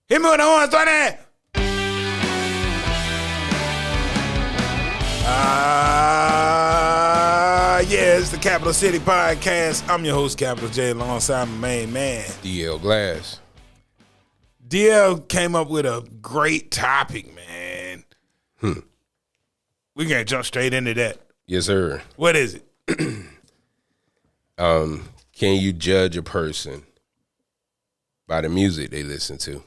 Hit me with the horns, Tony! Yeah, it's the Capital City Podcast. I'm your host, Capital J, alongside my main man, DL Glass. DL came up with a great topic, man. We're going to jump straight into that. Yes, sir. What is it? Can you judge a person by the music they listen to?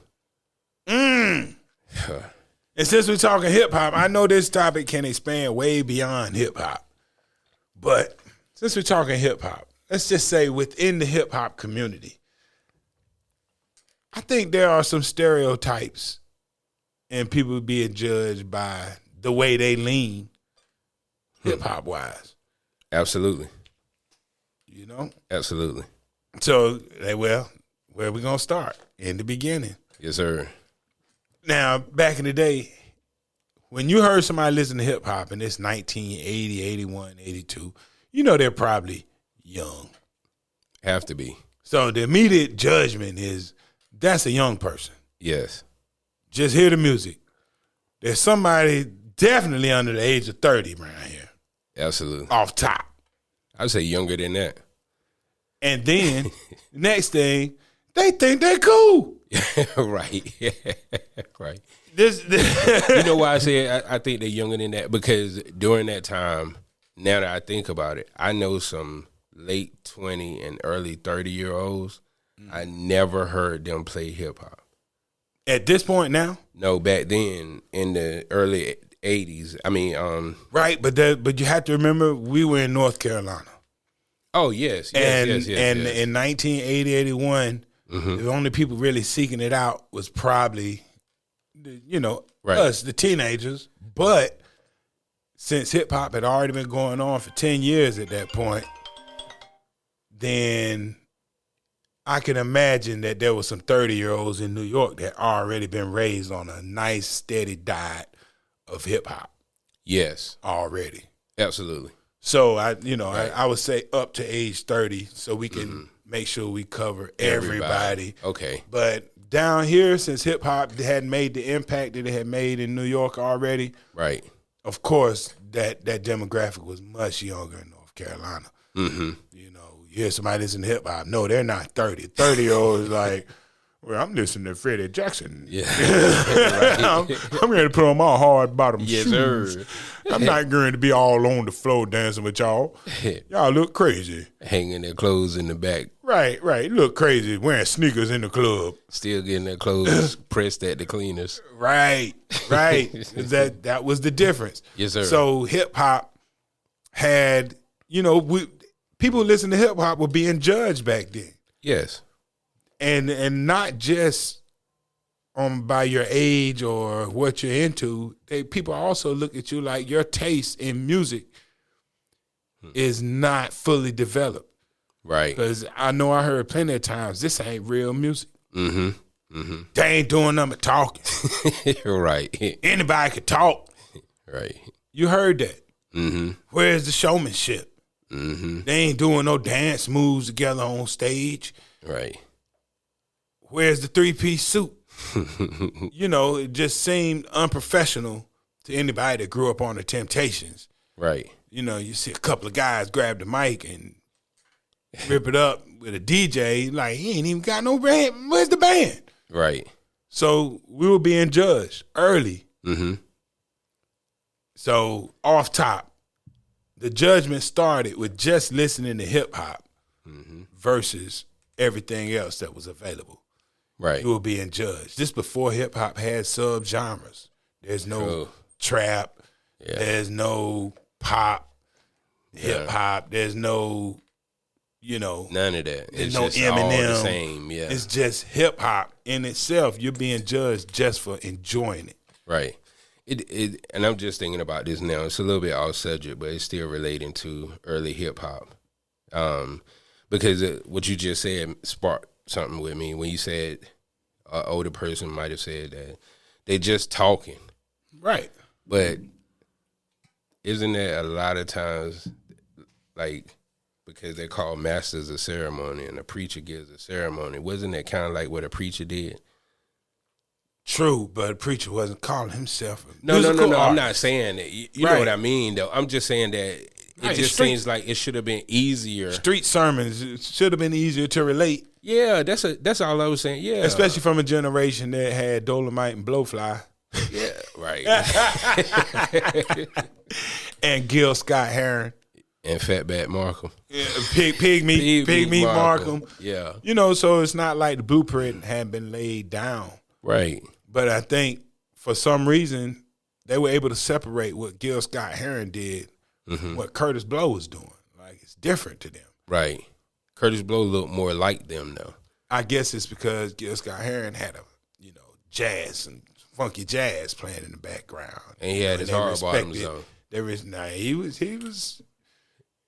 And since we're talking hip-hop, I know this topic can expand way beyond hip-hop. But since we're talking hip-hop, let's just say within the hip-hop community, I think there are some stereotypes and people being judged by the way they lean hip-hop-wise. Absolutely. You know? Absolutely. So, well, where are we going to start? In the beginning. Yes, sir. Now, back in the day, when you heard somebody listen to hip-hop and it's 1980, 81, 82, you know they're probably young. Have to be. So the immediate judgment is, that's a young person. Yes. Just hear the music. There's somebody definitely under the age of 30 around here. Absolutely. Off top. I'd say younger than that. And then, next thing, they think they're cool. Right. Right. This You know why I say I think they're younger than that? Because during that time, now that I think about it, I know some late 20 and early 30-year-olds. I never heard them play hip-hop. At this point now? No, back then in the early 80s. I mean, right, but you have to remember we were in North Carolina. Oh, yes. And yes. In 1980, 81, the only people really seeking it out was probably, us, the teenagers. But since hip-hop had already been going on for 10 years at that point, then I can imagine that there were some 30-year-olds in New York that already been raised on a nice, steady diet of hip-hop. Yes. Already. Absolutely. So, I would say up to age 30 so we can make sure we cover everybody. Okay. But down here, since hip-hop hadn't made the impact that it had made in New York already, right? Of course, that demographic was much younger in North Carolina. Mm-hmm. You hear somebody listen to hip-hop. No, they're not 30. 30-year-olds like, well, I'm listening to Freddie Jackson. Yeah. I'm ready to put on my hard bottom yes, shoes. Sir. I'm not going to be all on the floor dancing with y'all. Y'all look crazy. Hanging their clothes in the back. Right. Look crazy wearing sneakers in the club. Still getting their clothes pressed at the cleaners. Right. That was the difference. Yes, sir. So hip-hop had, people listening to hip-hop were being judged back then. Yes. And not just by your age or what you're into. People also look at you like your taste in music is not fully developed. Right. Because I know I heard plenty of times, this ain't real music. Mm-hmm. They ain't doing nothing but talking. Right. Anybody can talk. Right. You heard that. Mm-hmm. Where's the showmanship? Mm-hmm. They ain't doing no dance moves together on stage. Right. Where's the three-piece suit? It just seemed unprofessional to anybody that grew up on the Temptations. Right. You see a couple of guys grab the mic and rip it up with a DJ, like he ain't even got no band. Where's the band? Right. So we were being judged early. Mm-hmm. So off top, the judgment started with just listening to hip-hop versus everything else that was available. Right. You were being judged. This before hip-hop had sub-genres. There's no trap. Yeah. There's no pop, hip-hop. There's no, none of that. There's It's no just Eminem. all the same, yeah. It's just hip-hop in itself. You're being judged just for enjoying it. Right. And I'm just thinking about this now. It's a little bit off subject, but it's still relating to early hip-hop. Because what you just said sparked something with me when you said an older person might have said that they just talking. Right. But isn't there a lot of times, like, because they call masters of ceremony and a preacher gives a ceremony, wasn't that kind of like what a preacher did? True, but Preacher wasn't calling himself a No. musical I'm artist. not saying that. You Right. know what I mean, though. I'm just saying that it just seems like it should have been easier. Street sermons should have been easier to relate. Yeah, that's all I was saying. Yeah, Especially from a generation that had Dolomite and Blowfly. Yeah, right. And Gil Scott Heron. And Fatback Markham. Yeah, Pig Meat Markham. Yeah. You know, so it's not like the blueprint had been laid down. Right. But I think for some reason they were able to separate what Gil Scott Heron did from what Curtis Blow was doing. Like, it's different to them. Right. Curtis Blow looked more like them, though. I guess it's because Gil Scott Heron had jazz and funky jazz playing in the background. And he had his hard bottoms on. He was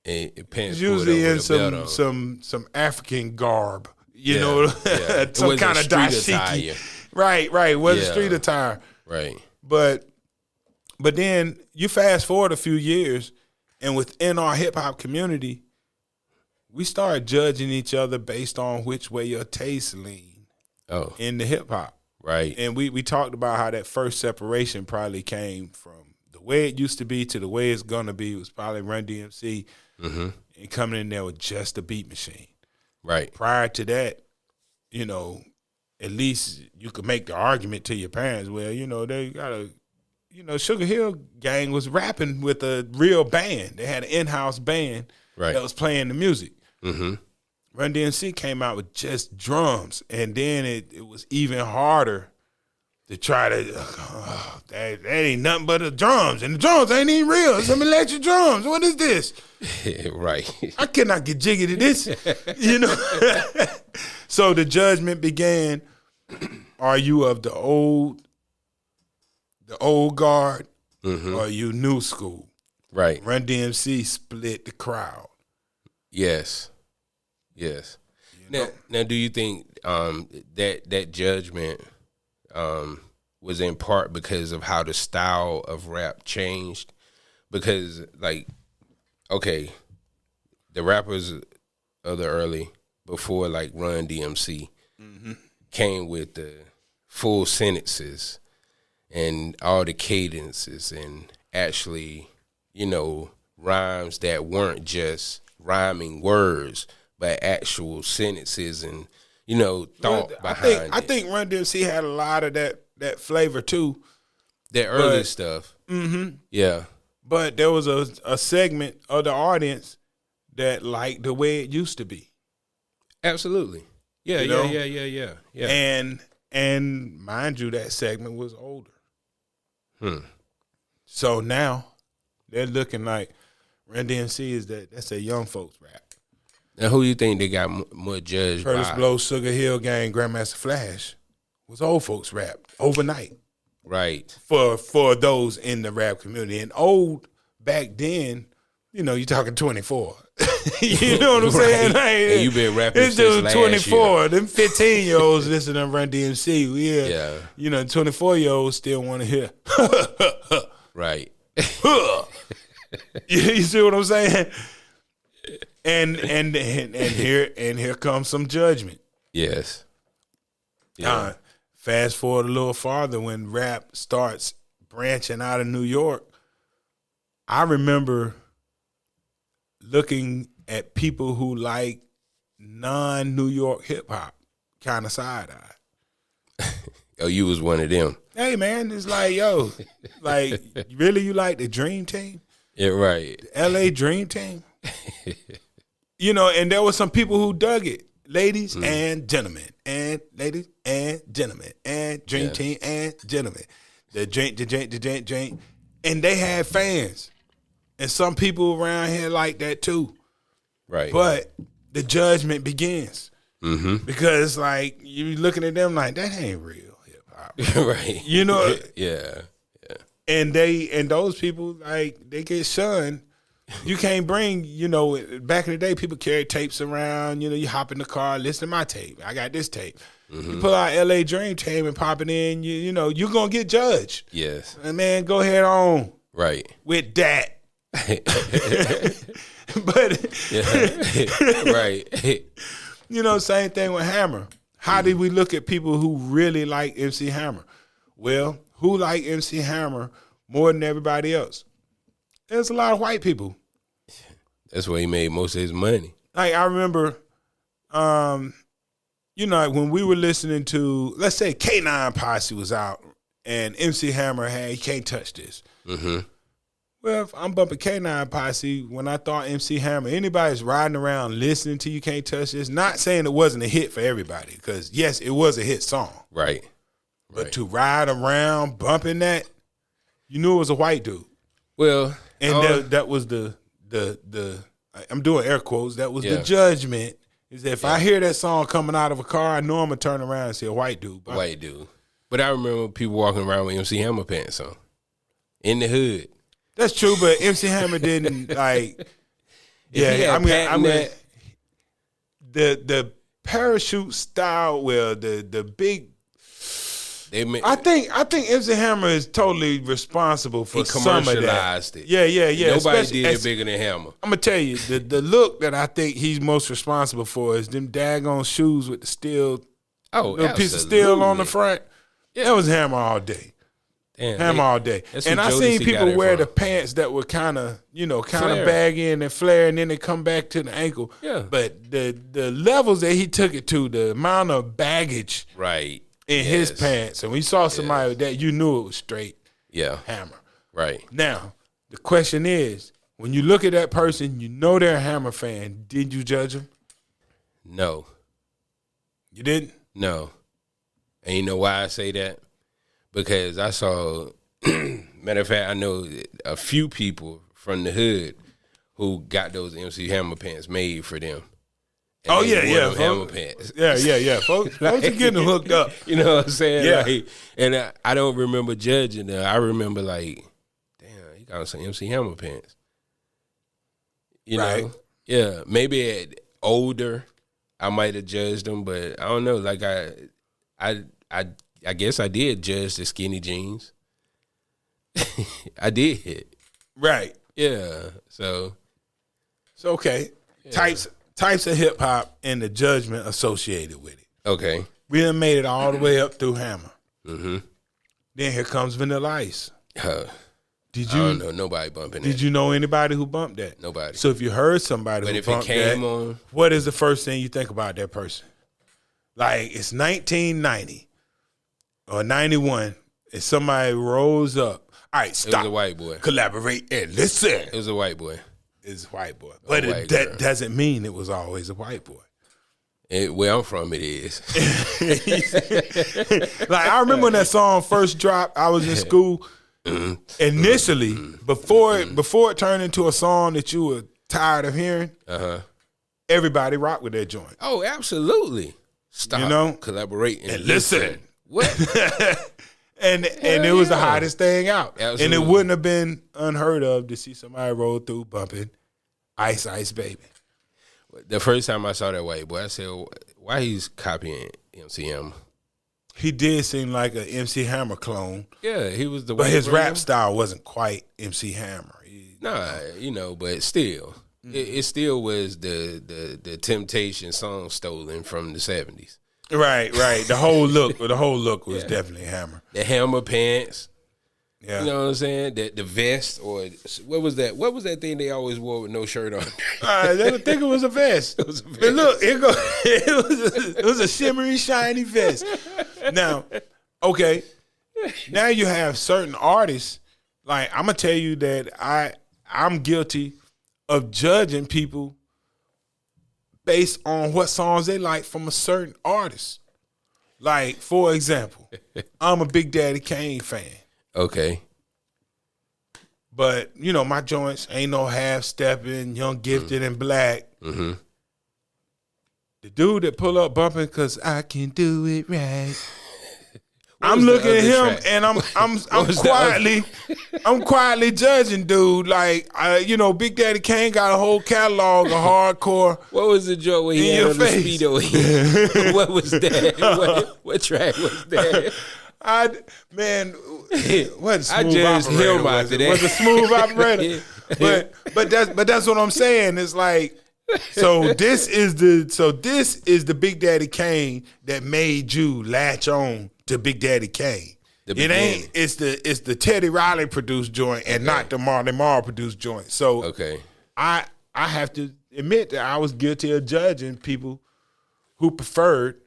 And pants usually in pulled some African garb, yeah. some kind of dashiki. Right. Wasn't street attire. Right. But then you fast forward a few years, and within our hip hop community, we started judging each other based on which way your taste lean in the hip hop. Right. And we talked about how that first separation probably came from the way it used to be to the way it's gonna be. It was probably Run DMC and coming in there with just a beat machine. Right. Prior to that, at least you could make the argument to your parents, well, they got a, Sugar Hill Gang was rapping with a real band. They had an in-house band that was playing the music. Mm-hmm. Run DMC came out with just drums, and then it was even harder to try to, that ain't nothing but the drums, and the drums ain't even real. It's some electric drums. What is this? Right. I cannot get jiggy to this, So the judgment began, are you of the old guard, or are you new school? Right. Run DMC split the crowd. Yes. Now, do you think that judgment was in part because of how the style of rap changed? Because, the rappers of the early, before Run DMC, came with the full sentences and all the cadences and actually, rhymes that weren't just rhyming words, but actual sentences and, thought behind it. I think Run DMC had a lot of that flavor too. That early stuff. Mm-hmm. Yeah. But there was a segment of the audience that liked the way it used to be. Absolutely. Yeah. And mind you, that segment was older. So now they're looking like Run DMC that's a young folks rap. Now, who do you think they got more judged Curtis by? Blow, Sugar Hill Gang, Grandmaster Flash was old folks rap overnight. Right. For those in the rap community. And old back then, you're talking 24. You know what I'm saying? And you been rapping it's since just last 24. year. Them 15-year-olds listen to Run DMC. Yeah. 24-year-olds still want to hear. Right. You see what I'm saying? And here comes some judgment. Yes. Yeah. Fast forward a little farther when rap starts branching out of New York. I remember looking at people who like non-New York hip hop kind of side-eye. Oh, you was one of them. Hey, man, it's like, yo, really you like the Dream Team? Yeah, right. The L.A. Dream Team? And there were some people who dug it. Ladies and gentlemen, and ladies and gentlemen, and Dream Team and gentlemen. The drink. And they had fans. And some people around here like that too. Right. But the judgment begins. Mm-hmm. Because, you looking at them like, that ain't real hip hop. Right. Yeah. And those people, they get shunned. You can't bring, back in the day, people carried tapes around. You hop in the car, listen to my tape. I got this tape. Mm-hmm. You pull out L.A. Dream Team and pop it in, you're going to get judged. Yes. And, man, go ahead on. Right. With that. But, right. Same thing with Hammer. How did we look at people who really like MC Hammer? Well, who like MC Hammer more than everybody else? There's a lot of white people. That's where he made most of his money. Like I remember, when we were listening to, let's say K9 Posse was out and MC Hammer had "You Can't Touch This." Mm-hmm. Well, if I'm bumping K9 Posse, when I thought MC Hammer, anybody's riding around listening to "You Can't Touch This," not saying it wasn't a hit for everybody, because yes, it was a hit song. Right. But to ride around bumping that, you knew it was a white dude. Well, and that was the I'm doing air quotes. That was the judgment. Is that if I hear that song coming out of a car, I know I'm gonna turn around and see a white dude. White dude. But I remember people walking around with MC Hammer pants on in the hood. That's true, but MC Hammer didn't like. The parachute style. Well, the big. I think MC Hammer is totally responsible for some of that. It. Yeah. Nobody did it bigger than Hammer. I'm gonna tell you the look that I think he's most responsible for is them daggone shoes with the steel. Piece of steel on the front. Yeah, that was Hammer all day. Damn, Hammer all day. And I seen people wear the pants that were kind of baggy and they flare, and then they come back to the ankle. Yeah. But the levels that he took it to, the amount of baggage in his pants, and when you saw somebody with that, you knew it was straight Hammer. Right. Now, the question is, when you look at that person, you know they're a Hammer fan. Did you judge them? No. You didn't? No. And you know why I say that? Because I saw, matter of fact, I know a few people from the hood who got those MC Hammer pants made for them. And Hammer pants. Yeah. Folks are getting hooked up. You know what I'm saying? Yeah. Like, and I don't remember judging them. I remember like, damn, he got some MC Hammer pants. You know? Yeah. Maybe at older, I might have judged them, but I don't know. Like I guess I did judge the skinny jeans. I did. Right. Yeah. So okay. Yeah. Types of hip hop and the judgment associated with it. Okay. We done made it all the way up through Hammer. Mm-hmm. Then here comes Vanilla Ice. I don't know nobody bumping that. Did you know anybody who bumped that? Nobody. So if you heard somebody who bumped that, what is the first thing you think about that person? Like it's 1990 or 91, and somebody rolls up. All right, stop. It was a white boy. Collaborate and listen. It was a white boy. It's a white boy. But that doesn't mean it was always a white boy. Where I'm from, it is. Like, I remember when that song first dropped, I was in school. Initially, before it turned into a song that you were tired of hearing, everybody rocked with that joint. Oh, absolutely. Stop. Collaborate and listen. What? And it was the hottest thing out. Absolutely. And it wouldn't have been unheard of to see somebody roll through bumping Ice Ice Baby. The first time I saw that white boy, I said, why he's copying MC Hammer? He did seem like an MC Hammer clone. Yeah, he was the But his rap style wasn't quite MC Hammer. But still. It still was the Temptation song stolen from the 70s. Right. The whole look was definitely Hammer. The Hammer pants. Yeah. You know what I'm saying? The vest, or what was that? What was that thing they always wore with no shirt on? I didn't think it was a vest. It was a vest. But look, it was a shimmery, shiny vest. Now, okay. Now you have certain artists. Like, I'm gonna tell you that I'm guilty of judging people based on what songs they like from a certain artist. Like, for example, I'm a Big Daddy Kane fan. Okay. But, my joints ain't no half-stepping, Young Gifted and Black. Mm-hmm. The dude that pull up bumping because I can do it right. I'm looking at him track? And I'm quietly judging dude. Like, Big Daddy Kane got a whole catalog of hardcore. What was the joke when he had on the Speedo? What was that? What track was that? What Smooth Operator was it? Was a Smooth Operator? But that's what I'm saying. It's like, this is the Big Daddy Kane that made you latch on to Big Daddy Kane. It ain't. It's the Teddy Riley produced joint and not the Marley Marl produced joint. So I have to admit that I was guilty of judging people who preferred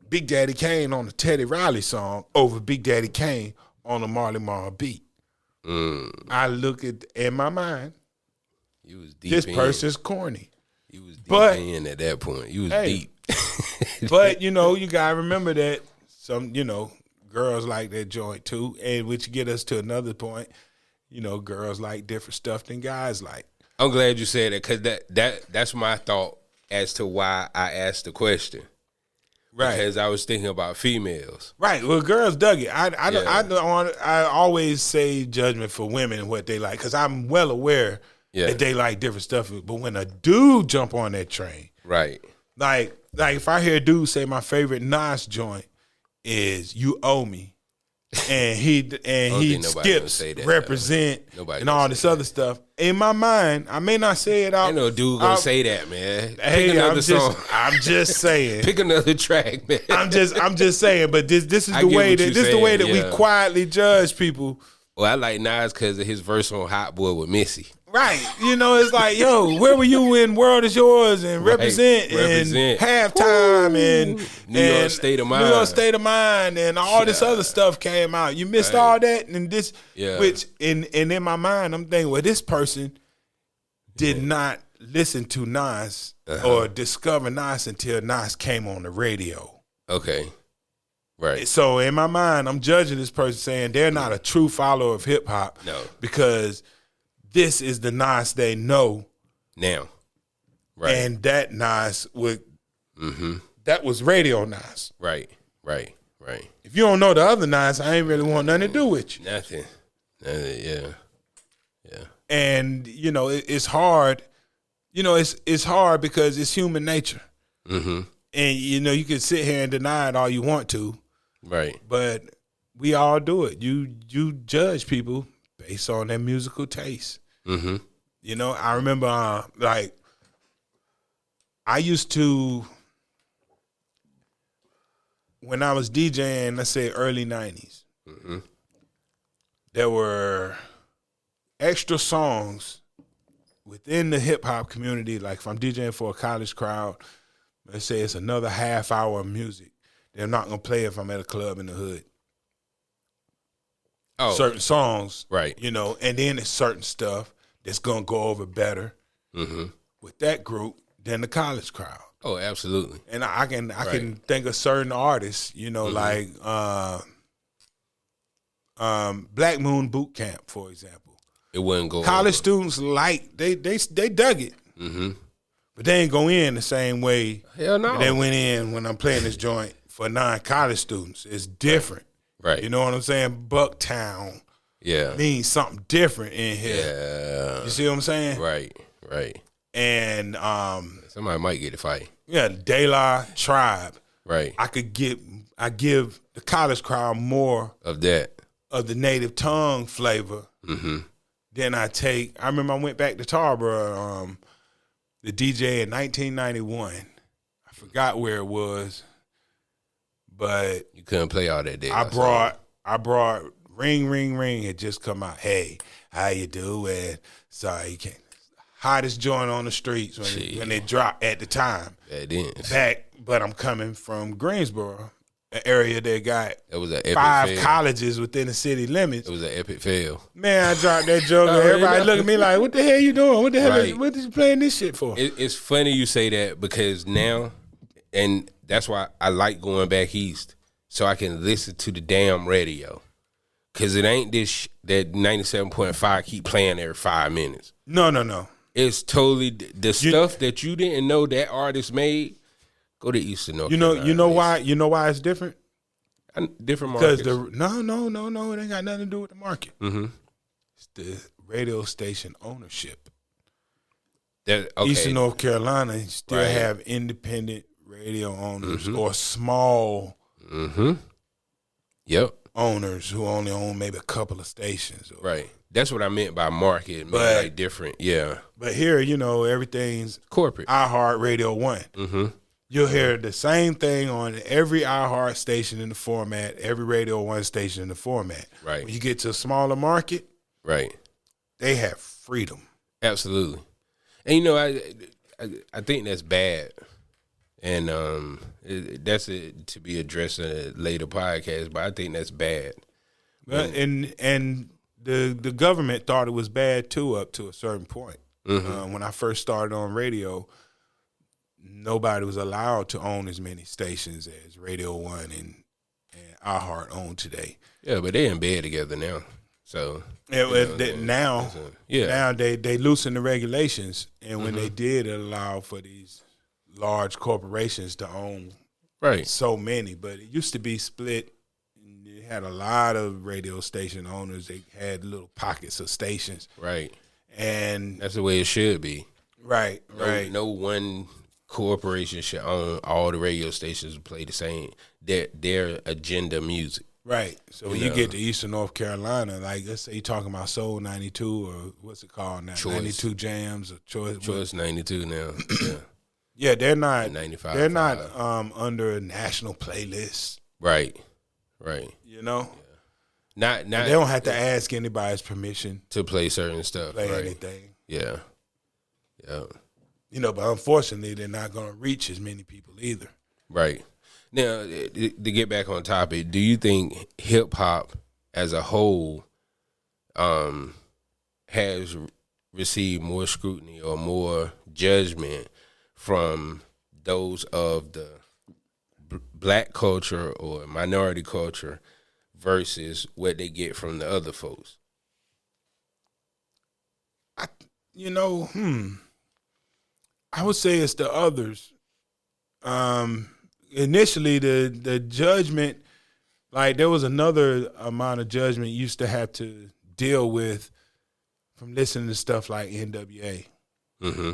Big Daddy Kane on the Teddy Riley song over Big Daddy Kane on the Marley Marl beat. I look at in my mind, you was deep. This person's corny. You was deep in at that point. You was deep. But you gotta remember that some girls like that joint too, and which get us to another point. Girls like different stuff than guys like. I'm glad you said that because that's my thought as to why I asked the question. Right. Because I was thinking about females. Right. Well, girls dug it. I always say judgment for women and what they like because I'm well aware that they like different stuff. But when a dude jump on that train, right? Like if I hear a dude say my favorite Nas joint is "You Owe Me," and he skips represent and all this other stuff. In my mind, I may not say it out. Ain't no dude gonna say that, man. Pick another song. I'm just saying. Pick another track, man. I'm just saying. But this is the way that we quietly judge people. Well, I like Nas because of his verse on Hot Boy with Missy. Right. It's like, yo, where were you when World Is Yours and Represent and Halftime and New York State of Mind and all this other stuff came out. You missed all that and this, which in my mind, I'm thinking, well, this person did not listen to Nas or discover Nas until Nas came on the radio. Okay. Right. So in my mind, I'm judging this person saying they're not a true follower of hip hop. No. Because this is the Nas they know now, right? And that Nas that was radio Nas, right. If you don't know the other Nas, I ain't really want nothing to do with you. Nothing. Yeah. And it's hard. It's hard because it's human nature. And you can sit here and deny it all you want to, right? But we all do it. You judge people based on their musical taste. I remember I used to, when I was DJing, let's say early 90s, there were extra songs within the hip hop community. Like if I'm DJing for a college crowd, let's say it's another half hour of music, they're not going to play if I'm at a club in the hood. Certain songs, right? And then it's certain stuff that's gonna go over better with that group than the college crowd. Oh, absolutely. And I can think of certain artists, like Black Moon Boot Camp, for example. It wouldn't go. College students they dug it, but they ain't go in the same way. Hell no. They went in when I'm playing this joint for non-college students. It's different. Right. You know what I'm saying? Bucktown means something different in here. Yeah. You see what I'm saying? Right. And somebody might get a fight. Yeah, De La Tribe. Right. I give the college crowd more of that. Of the native tongue flavor than I remember I went back to Tarboro, the DJ in 1991. I forgot where it was. But you couldn't play all that day. I brought Ring Ring Ring had just come out. Hey, how you doing? Sorry, you can't. Hottest joint on the streets when it dropped at the time. That is. But I'm coming from Greensboro, an area that got was an epic 5 fail. Colleges within the city limits. It was an epic fail. Man, I dropped that joke. Everybody look at me like, what the hell you doing? What the hell? What are you playing this shit for? It's funny you say that because now, and that's why I like going back east so I can listen to the damn radio. Because it ain't that 97.5 keep playing every 5 minutes. No. It's totally the stuff that you didn't know that artist made. Go to Eastern North Carolina. You know why? You know why it's different? Different markets. Because no, it ain't got nothing to do with the market. It's the radio station ownership. Eastern North Carolina still have independent radio owners or small owners who only own maybe a couple of stations. Right. That's what I meant by market, like different. Yeah. But here, everything's corporate. iHeart Radio 1. You'll hear the same thing on every iHeart station in the format, every Radio 1 station in the format. Right. When you get to a smaller market, right, they have freedom. Absolutely. And you know, I think that's bad, and that's to be addressed in a later podcast. But I think that's bad. Well, and the government thought it was bad too, up to a certain point. When I first started on radio, nobody was allowed to own as many stations as Radio 1 and iHeart own today. Yeah, but they're in bed together now. So now they loosened the regulations, and when they did, it allowed for these large corporations to own so many. But it used to be split. You had a lot of radio station owners. They had little pockets of stations. Right. And that's the way it should be. Right. No one corporation should own all the radio stations and play the same their agenda music. Right. So when you get to Eastern North Carolina, like let's say you're talking about Soul 92 or what's it called now? Choice. 92 Jams or Choice 92 now. Yeah. Yeah, they're not 95. They're not under a national playlist. Right. You know? Yeah. Not they don't have to ask anybody's permission to play certain stuff. Play anything. Yeah. You know, but unfortunately they're not gonna reach as many people either. Right. Now, to get back on topic, do you think hip hop as a whole has received more scrutiny or more judgment from those of the black culture or minority culture versus what they get from the other folks? I would say it's the others. Initially, the judgment, like there was another amount of judgment you used to have to deal with from listening to stuff like NWA. Mm-hmm.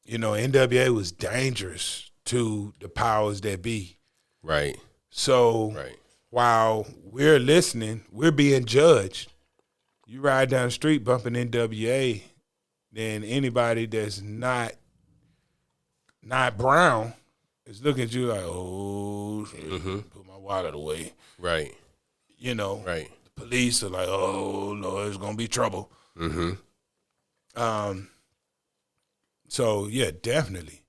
You know, NWA was dangerous to the powers that be. Right. So while we're listening, we're being judged. You ride down the street bumping NWA, then anybody that's not brown is looking at you like, oh, put my wallet away. Right. You know, right. The police are like, oh, Lord, it's going to be trouble. Mm-hmm. So, yeah, definitely.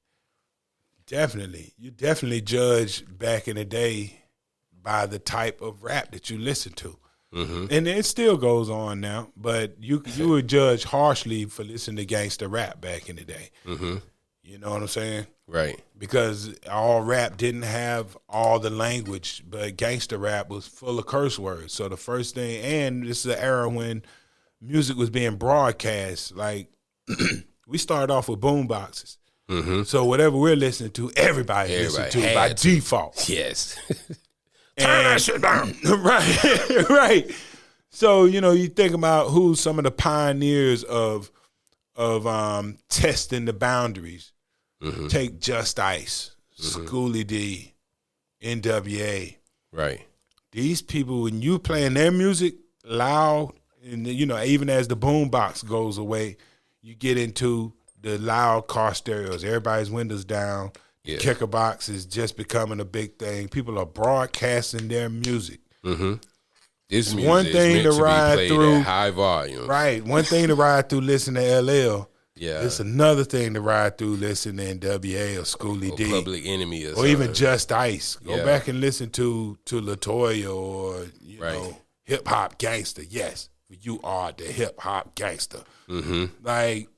You definitely judged back in the day by the type of rap that you listen to. Mm-hmm. And it still goes on now, but you were judged harshly for listening to gangster rap back in the day. Mm-hmm. You know what I'm saying? Right. Because all rap didn't have all the language, but gangster rap was full of curse words. So the first thing, and this is an era when music was being broadcast. Like, we started off with boom boxes. Mm-hmm. So whatever we're listening to, everybody listen to by default. Yes. Turn that shit down. Right. So, you know, you think about who's some of the pioneers of testing the boundaries. Mm-hmm. Take Just Ice, Schoolie D, NWA. Right. These people, when you playing their music loud, and you know, even as the boom box goes away, you get into the loud car stereos. Everybody's windows down. Yeah. Kicker box is just becoming a big thing. People are broadcasting their music. Mm-hmm. This music one thing is meant to ride be through at high volume. Right. One thing to ride through, listen to LL. Yeah. It's another thing to ride through, listen to NWA or Schoolie D. Public Enemy or even Just Ice. Go back and listen to LaToya or, you know, Hip Hop Gangster. Yes, you are the hip hop gangster. Mm-hmm. Like,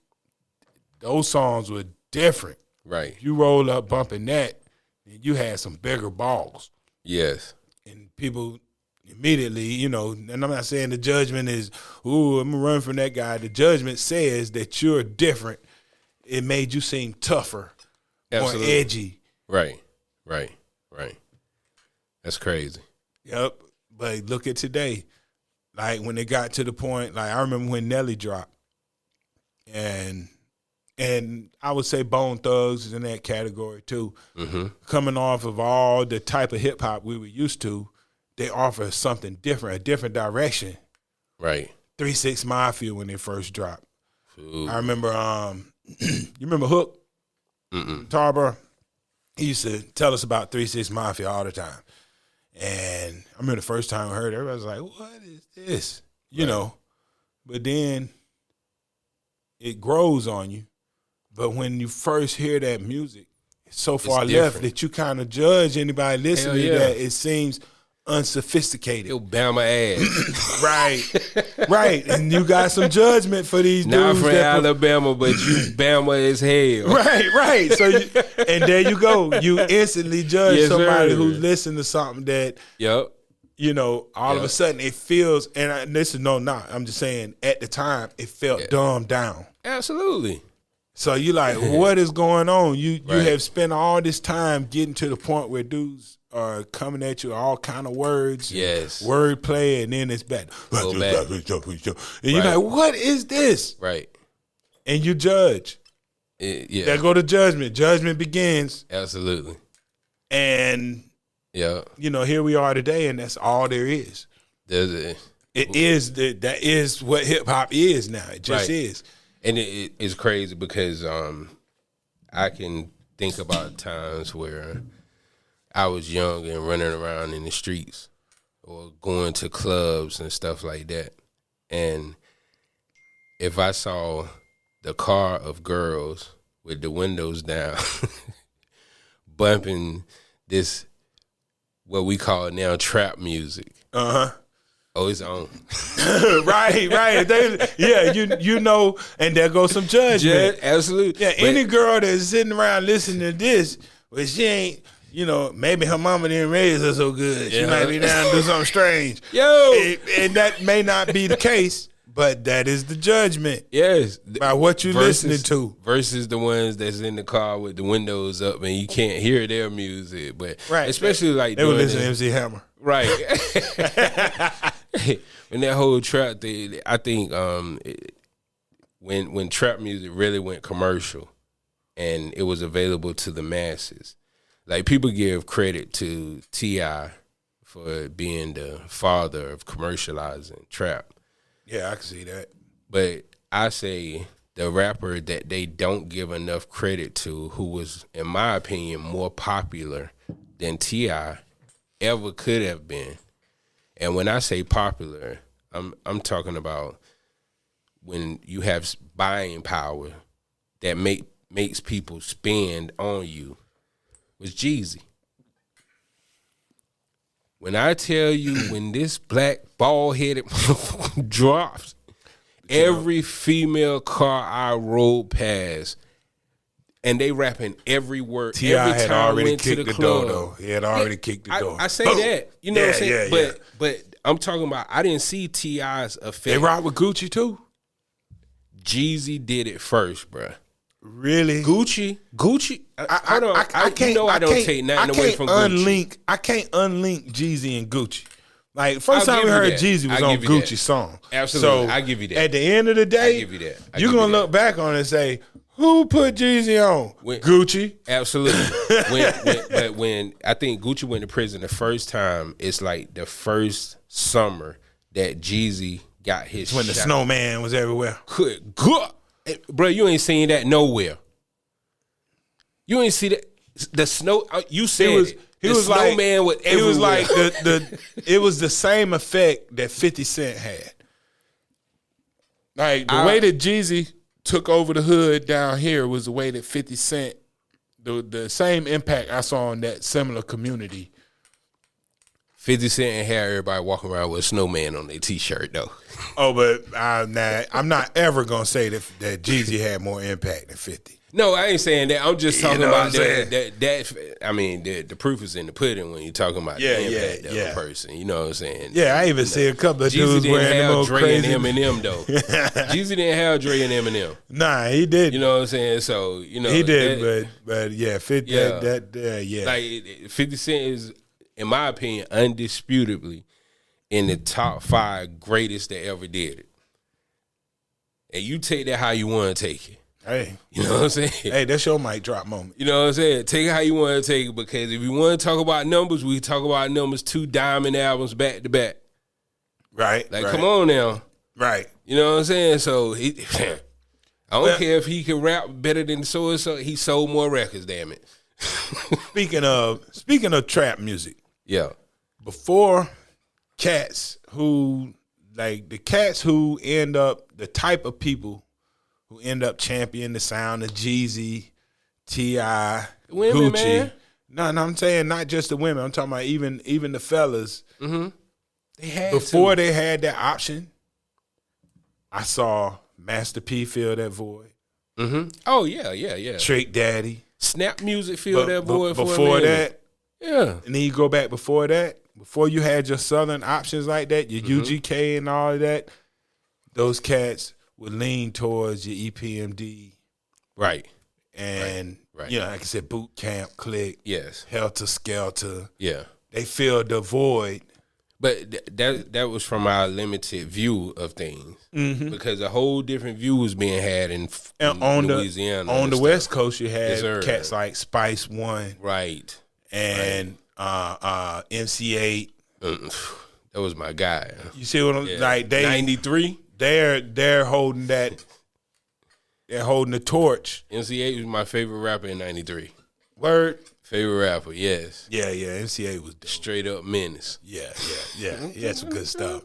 those songs were different. Right. If you roll up bumping that, then you had some bigger balls. Yes. And people immediately, you know, and I'm not saying the judgment is, ooh, I'm going to run from that guy. The judgment says that you're different. It made you seem tougher, more edgy. Right. That's crazy. Yep. But look at today. Like, when it got to the point, like, I remember when Nelly dropped. And I would say Bone Thugs is in that category, too. Mm-hmm. Coming off of all the type of hip-hop we were used to, they offer something different, a different direction. Right. 3 6 Mafia when they first dropped. Ooh. I remember, you remember Hook? Mm-mm. Tarboro? he used to tell us about 3 6 Mafia all the time. And I remember the first time I heard it, everybody was like, what is this? You know, but then it grows on you. But when you first hear that music, it's so far left that you kind of judge anybody listening to that. It seems unsophisticated. Yo, Bama ass. Right. And you got some judgment for these dudes. Not from Alabama, but you Bama as hell. Right. So, and there you go. You instantly judge somebody who listened to something that, you know, all of a sudden it feels, and this is no knock. I'm just saying at the time it felt dumbed down. Absolutely. So you like, what is going on? You have spent all this time getting to the point where dudes are coming at you all kind of words, wordplay, and then it's back. And you're like, what is this? Right. And you judge. There go to judgment. Judgment begins. Absolutely. And you know, here we are today, and that's all there is. That is what hip hop is now. It just is. And it's crazy because I can think about times where I was young and running around in the streets or going to clubs and stuff like that. And if I saw the car of girls with the windows down bumping this, what we call now trap music. Oh, it's on. right. You know, and there goes some judgment. Absolutely. Yeah, any girl that's sitting around listening to this, well, she ain't, you know, maybe her mama didn't raise her so good. She might be down to do something strange. And that may not be the case, but that is the judgment. Yes. By what you're listening to. Versus the ones that's in the car with the windows up and you can't hear their music. But especially like they were listening to MC Hammer. Right. When that whole trap thing, I think when trap music really went commercial and it was available to the masses, like people give credit to T.I. for being the father of commercializing trap. Yeah, I can see that. But I say the rapper that they don't give enough credit to, who was, in my opinion, more popular than T.I. ever could have been. And when I say popular, I'm talking about when you have buying power that makes people spend on you, was Jeezy. When I tell you, when this black bald-headed drops, every female car I rode past, and they rapping every word. T.I. every had time already went kicked to the door, club. though. He had already kicked the door. I say that. You know what I'm saying? Yeah. But I'm talking about, I didn't see T.I.'s effect. They rock with Gucci, too? Jeezy did it first, bruh. Really? Gucci. I don't take nothing away from Gucci. I can't unlink Jeezy and Gucci. Like, first time we heard Jeezy was on Gucci's song. Absolutely. So I give you that. At the end of the day, I give you that. You're going to look back on it and say, who put Jeezy on? Gucci. Absolutely. But when I think Gucci went to prison the first time, it's like the first summer that Jeezy got his when the snowman was everywhere. Good. Bro, you ain't seen that nowhere. You ain't see that. The snow, you said he was snowman like, was everywhere. It was like it was the same effect that 50 Cent had. Like the way that Jeezy took over the hood down here was the way that 50 Cent, the same impact I saw in that similar community. 50 Cent had everybody walking around with a snowman on their T-shirt, though. Oh, but I'm not ever going to say that Jeezy had more impact than 50. No, I ain't saying that. I'm just talking about that. I mean, the proof is in the pudding when you're talking about the impact of a person. You know what I'm saying? Yeah, I even see a couple of dudes wearing them old crazy. Dre and Eminem, though. Jeezy didn't have Dre and Eminem. Nah, he didn't. You know what I'm saying? So, you know. He did, but yeah, 50, yeah. Like, 50 Cent is, in my opinion, undisputably in the top 5 greatest that ever did it. And you take that how you want to take it. Hey. You know what I'm saying? Hey, that's your mic drop moment. You know what I'm saying? Take it how you want to take it, because if you want to talk about numbers, we talk about numbers, 2 diamond albums back to back. Right. Like, come on now. Right. You know what I'm saying? So, I don't care if he can rap better than so-and-so. He sold more records, damn it. speaking of trap music, Yeah. before cats who end up the type of people who end up championing the sound of Jeezy, T.I., Women, Gucci. man. No, I'm saying not just the women. I'm talking about even the fellas. Mm-hmm. They had Before they had that option, I saw Master P fill that void. Mm-hmm. Oh yeah. Trick Daddy. Snap music filled that void before that. Yeah. And then you go back before that. Before you had your Southern options like that, your UGK and all of that, those cats would lean towards your EPMD. Right. And, Right. you know, like I said, Boot Camp, Click, Yes. Helter Skelter. Yeah. They filled the void. But that was from our limited view of things, because a whole different view was being had in on Louisiana. On the West Coast, you had Yes, cats like Spice One, right, and MC8. That was my guy. You see what I'm like? They 93. They're holding that. They're holding the torch. MC8 was my favorite rapper in 93. Word. Favorite rapper, yes. Yeah. MC8 was dope. Straight up menace. Yeah. He had some good stuff.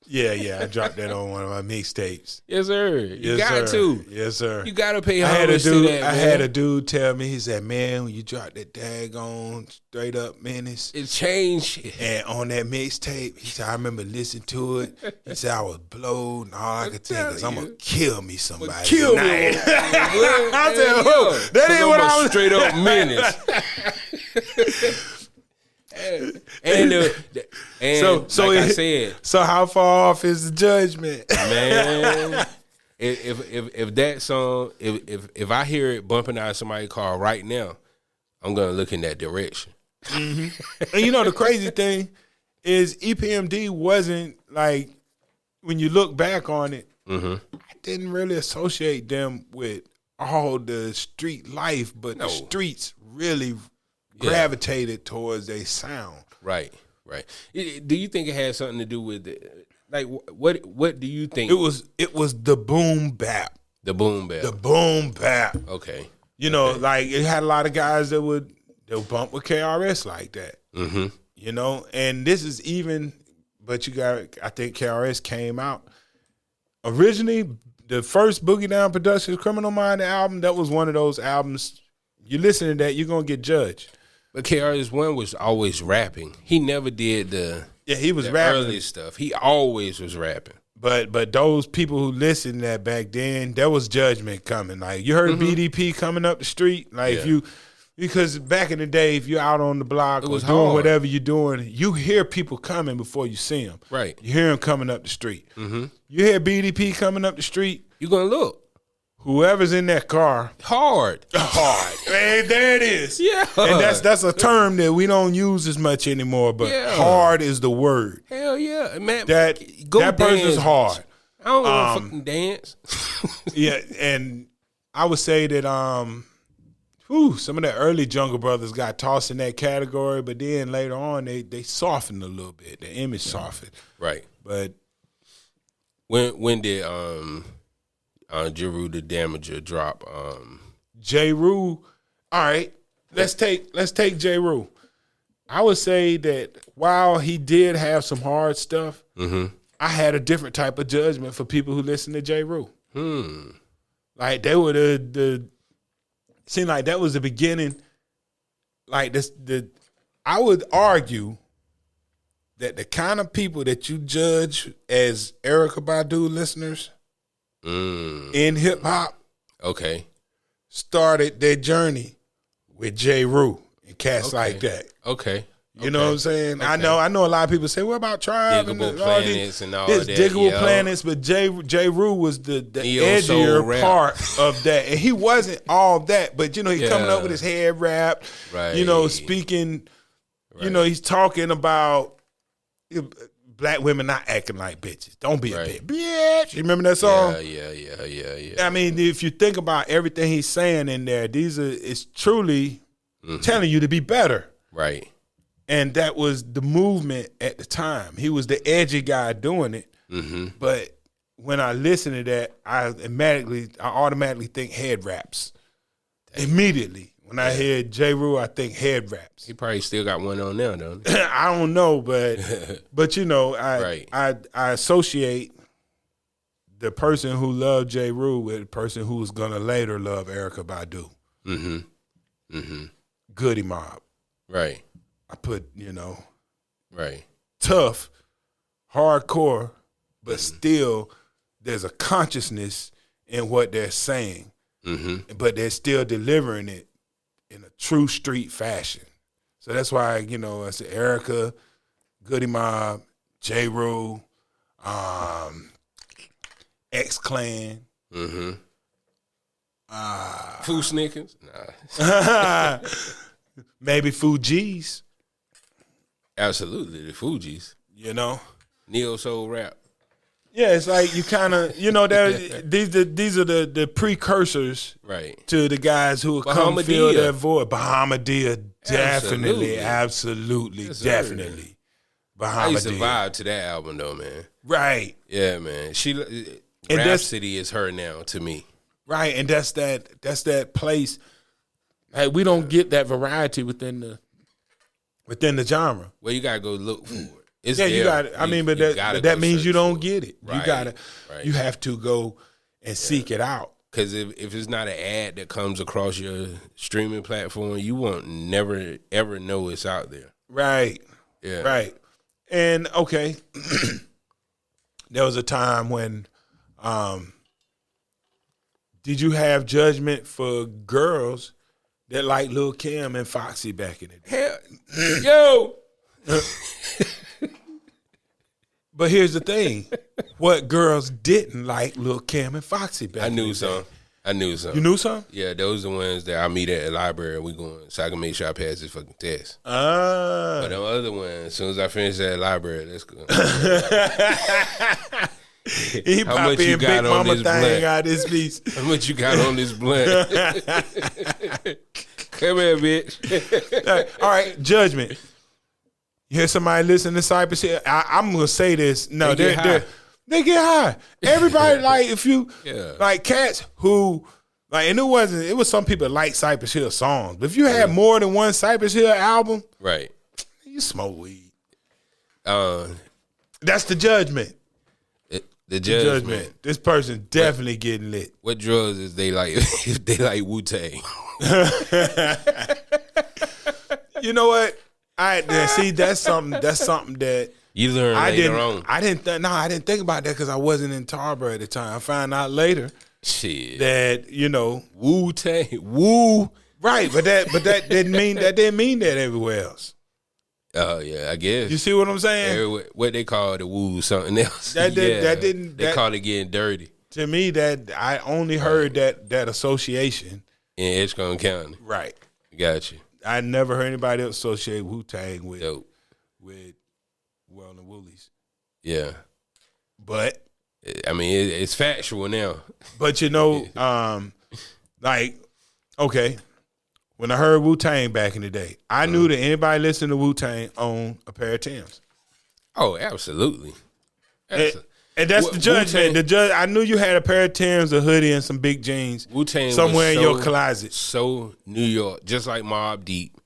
Yeah. I dropped that on one of my mixtapes. Yes, sir. You got to. Yes, sir. You got to pay homage to that, I had a dude tell me, he said, man, when you drop that daggone Straight Up Menace, it changed. And on that mixtape, he said, I remember listening to it. He said, I was blown. And all I could think is, I'm going to kill me somebody Kill me. I said, oh, that ain't what I was. Straight Up Menace. I said, so how far off is the judgment, man? If that song, if I hear it bumping out of somebody's car right now, I'm gonna look in that direction. Mm-hmm. And you know the crazy thing is EPMD wasn't like, when you look back on it, I didn't really associate them with all the street life, but the streets really gravitated towards their sound. Right. Do you think it had something to do with it? Like, what do you think? It was the boom bap. The boom bap. The boom bap. Okay. You know, like it had a lot of guys that would bump with KRS like that. Mm-hmm. You know, and this is even, but I think KRS came out originally. The first Boogie Down Productions Criminal Mind album, that was one of those albums. You listen to that, you're gonna get judged. But KRS-One was always rapping. He never did he was rapping early stuff. He always was rapping. But those people who listened to that back then, there was judgment coming. Like you heard BDP coming up the street, like because back in the day, if you're out on the block or doing whatever you're doing, you hear people coming before you see them. Right. You hear them coming up the street. Mm-hmm. You hear BDP coming up the street, you're gonna look. Whoever's in that car, hard. Man, there it is. Yeah, and that's a term that we don't use as much anymore. But hard is the word. Hell yeah, man. That person's hard. I don't want to fucking dance. Yeah, and I would say that some of the early Jungle Brothers got tossed in that category, but then later on they softened a little bit. The image softened. Right. But when did Jeru the Damager drop? J. Rue. All right, let's take J. Rue. I would say that while he did have some hard stuff, I had a different type of judgment for people who listen to J. Rue. Like they were the seemed like that was the beginning. Like I would argue that the kind of people that you judge as Erykah Badu listeners in hip hop, started their journey with J. Rue and cats like that. Okay. You know what I'm saying? Okay. I know a lot of people say, what about Tribe Diggable Planets and all that? Diggable Planets, but J. Rue was the edgier part of that. And he wasn't all that, but you know, he's coming up with his head wrap, you know, speaking, you know, he's talking about black women not acting like bitches. Don't be a bitch. You remember that song? Yeah. I mean, if you think about everything he's saying in there, it's truly telling you to be better. Right. And that was the movement at the time. He was the edgy guy doing it. But when I listen to that, I automatically think head wraps. Immediately. When I hear J. Rule, I think head wraps. He probably still got one on now, don't he? I don't know, but you know, I associate the person who loved J. Rule with the person who's gonna later love Erykah Badu. Goody Mob. Right. I put, you know, right. Tough, hardcore, but still there's a consciousness in what they're saying. But they're still delivering it in a true street fashion. So that's why, you know, I said Erykah, Goody Mob, J. Rule, X-Clan. Foo Snickers? Nah. Maybe Fugees. Absolutely, the Fugees. You know? Neo Soul Rap. Yeah, it's like you kind of, you know, these are the precursors to the guys who will come fill that void. Bahamadia, definitely, absolutely, yes, definitely. Bahamadia. I used to vibe to that album though, man. Right. Yeah, man. Rhapsody is her now to me. Right, and that's that place. Hey, we don't get that variety within the genre. Well, you gotta go look for it. You got it. I mean, but that means you don't get it. Right, you have to go and seek it out. Because if it's not an ad that comes across your streaming platform, you won't never ever know it's out there. Right. Yeah. Right. And okay, there was a time when, did you have judgment for girls that like Lil' Kim and Foxy back in the day? Hell, yo. But here's the thing: what girls didn't like Lil' Kim and Foxy back? I knew some. You knew some? Yeah, those are the ones that I meet at the library. We going so I can make sure I pass this fucking test. But the other ones, as soon as I finish that library, let's go. He how much you got on this blunt? Out this piece. How much you got on this blunt? Come here, bitch. All right, judgment. You hear somebody listen to Cypress Hill? I'm gonna say this. No, they get high. Everybody like if you like cats who like, and it was some people that like Cypress Hill songs. But if you had more than one Cypress Hill album, right, you smoke weed. That's the judgment. The judgment. This person definitely getting lit. What drugs is they like? If they like Wu-Tang. You know what? That's something that you learn later on. I didn't think about that because I wasn't in Tarboro at the time. I found out later that, you know, Wu-Tang. Right, but that didn't mean that everywhere else. Oh yeah, I guess. You see what I'm saying? What they call the woo something else. They call it getting dirty. To me, that I only heard that association in Edgecombe County. Right. Got you. I never heard anybody else associate Wu-Tang with Well and Woolies. Yeah. But I mean, it's factual now. But you know, like, okay. When I heard Wu-Tang back in the day, I knew that anybody listening to Wu-Tang owned a pair of Timbs. Oh, absolutely. And that's the judgment. I knew you had a pair of Timbs, a hoodie, and some big jeans Wu-Tang somewhere in your closet. So New York, just like Mobb Deep,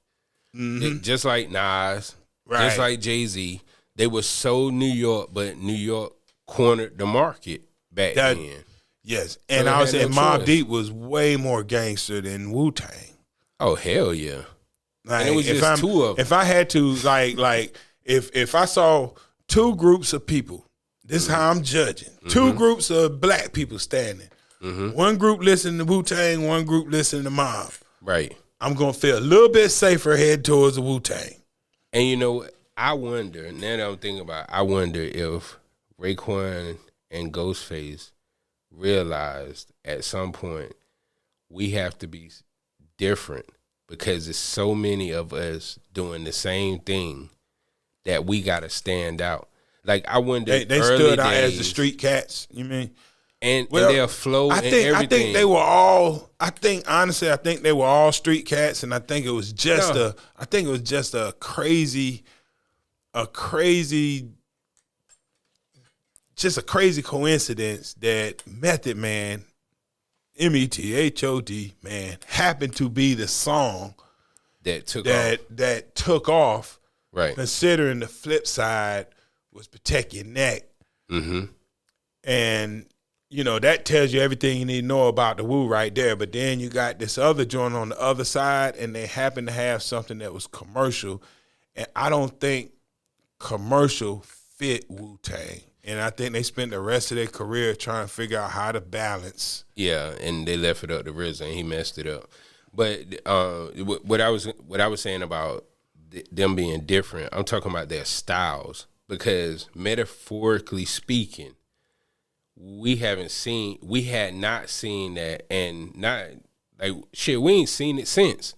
just like Nas, just like Jay-Z. They were so New York, but New York cornered the market back then. Yes, and I was saying Mobb Deep was way more gangster than Wu-Tang. Oh hell yeah! Like, and it was just two of them. If I had to if I saw two groups of people, this is how I'm judging. Two groups of black people standing. One group listening to Wu-Tang, one group listening to Mob. Right. I'm gonna feel a little bit safer head towards the Wu-Tang. And you know, I wonder. Now that I'm thinking about it, I wonder if Raekwon and Ghostface realized at some point we have to be different because there's so many of us doing the same thing that we got to stand out. Like I wonder, they stood out as the street cats. You mean? And their flow. I think they were all. I think they were all street cats, and I think it was just a crazy coincidence that Method Man METHOD, man, happened to be the song that took off. Right. Considering the flip side was Protect Your Neck. Mm-hmm. And, you know, that tells you everything you need to know about the Wu right there. But then you got this other joint on the other side, and they happen to have something that was commercial. And I don't think commercial fit Wu-Tang. And I think they spent the rest of their career trying to figure out how to balance. Yeah, and they left it up to RZA, and he messed it up. But what I was saying about them being different, I'm talking about their styles, because metaphorically speaking, we had not seen that, and not like shit. We ain't seen it since.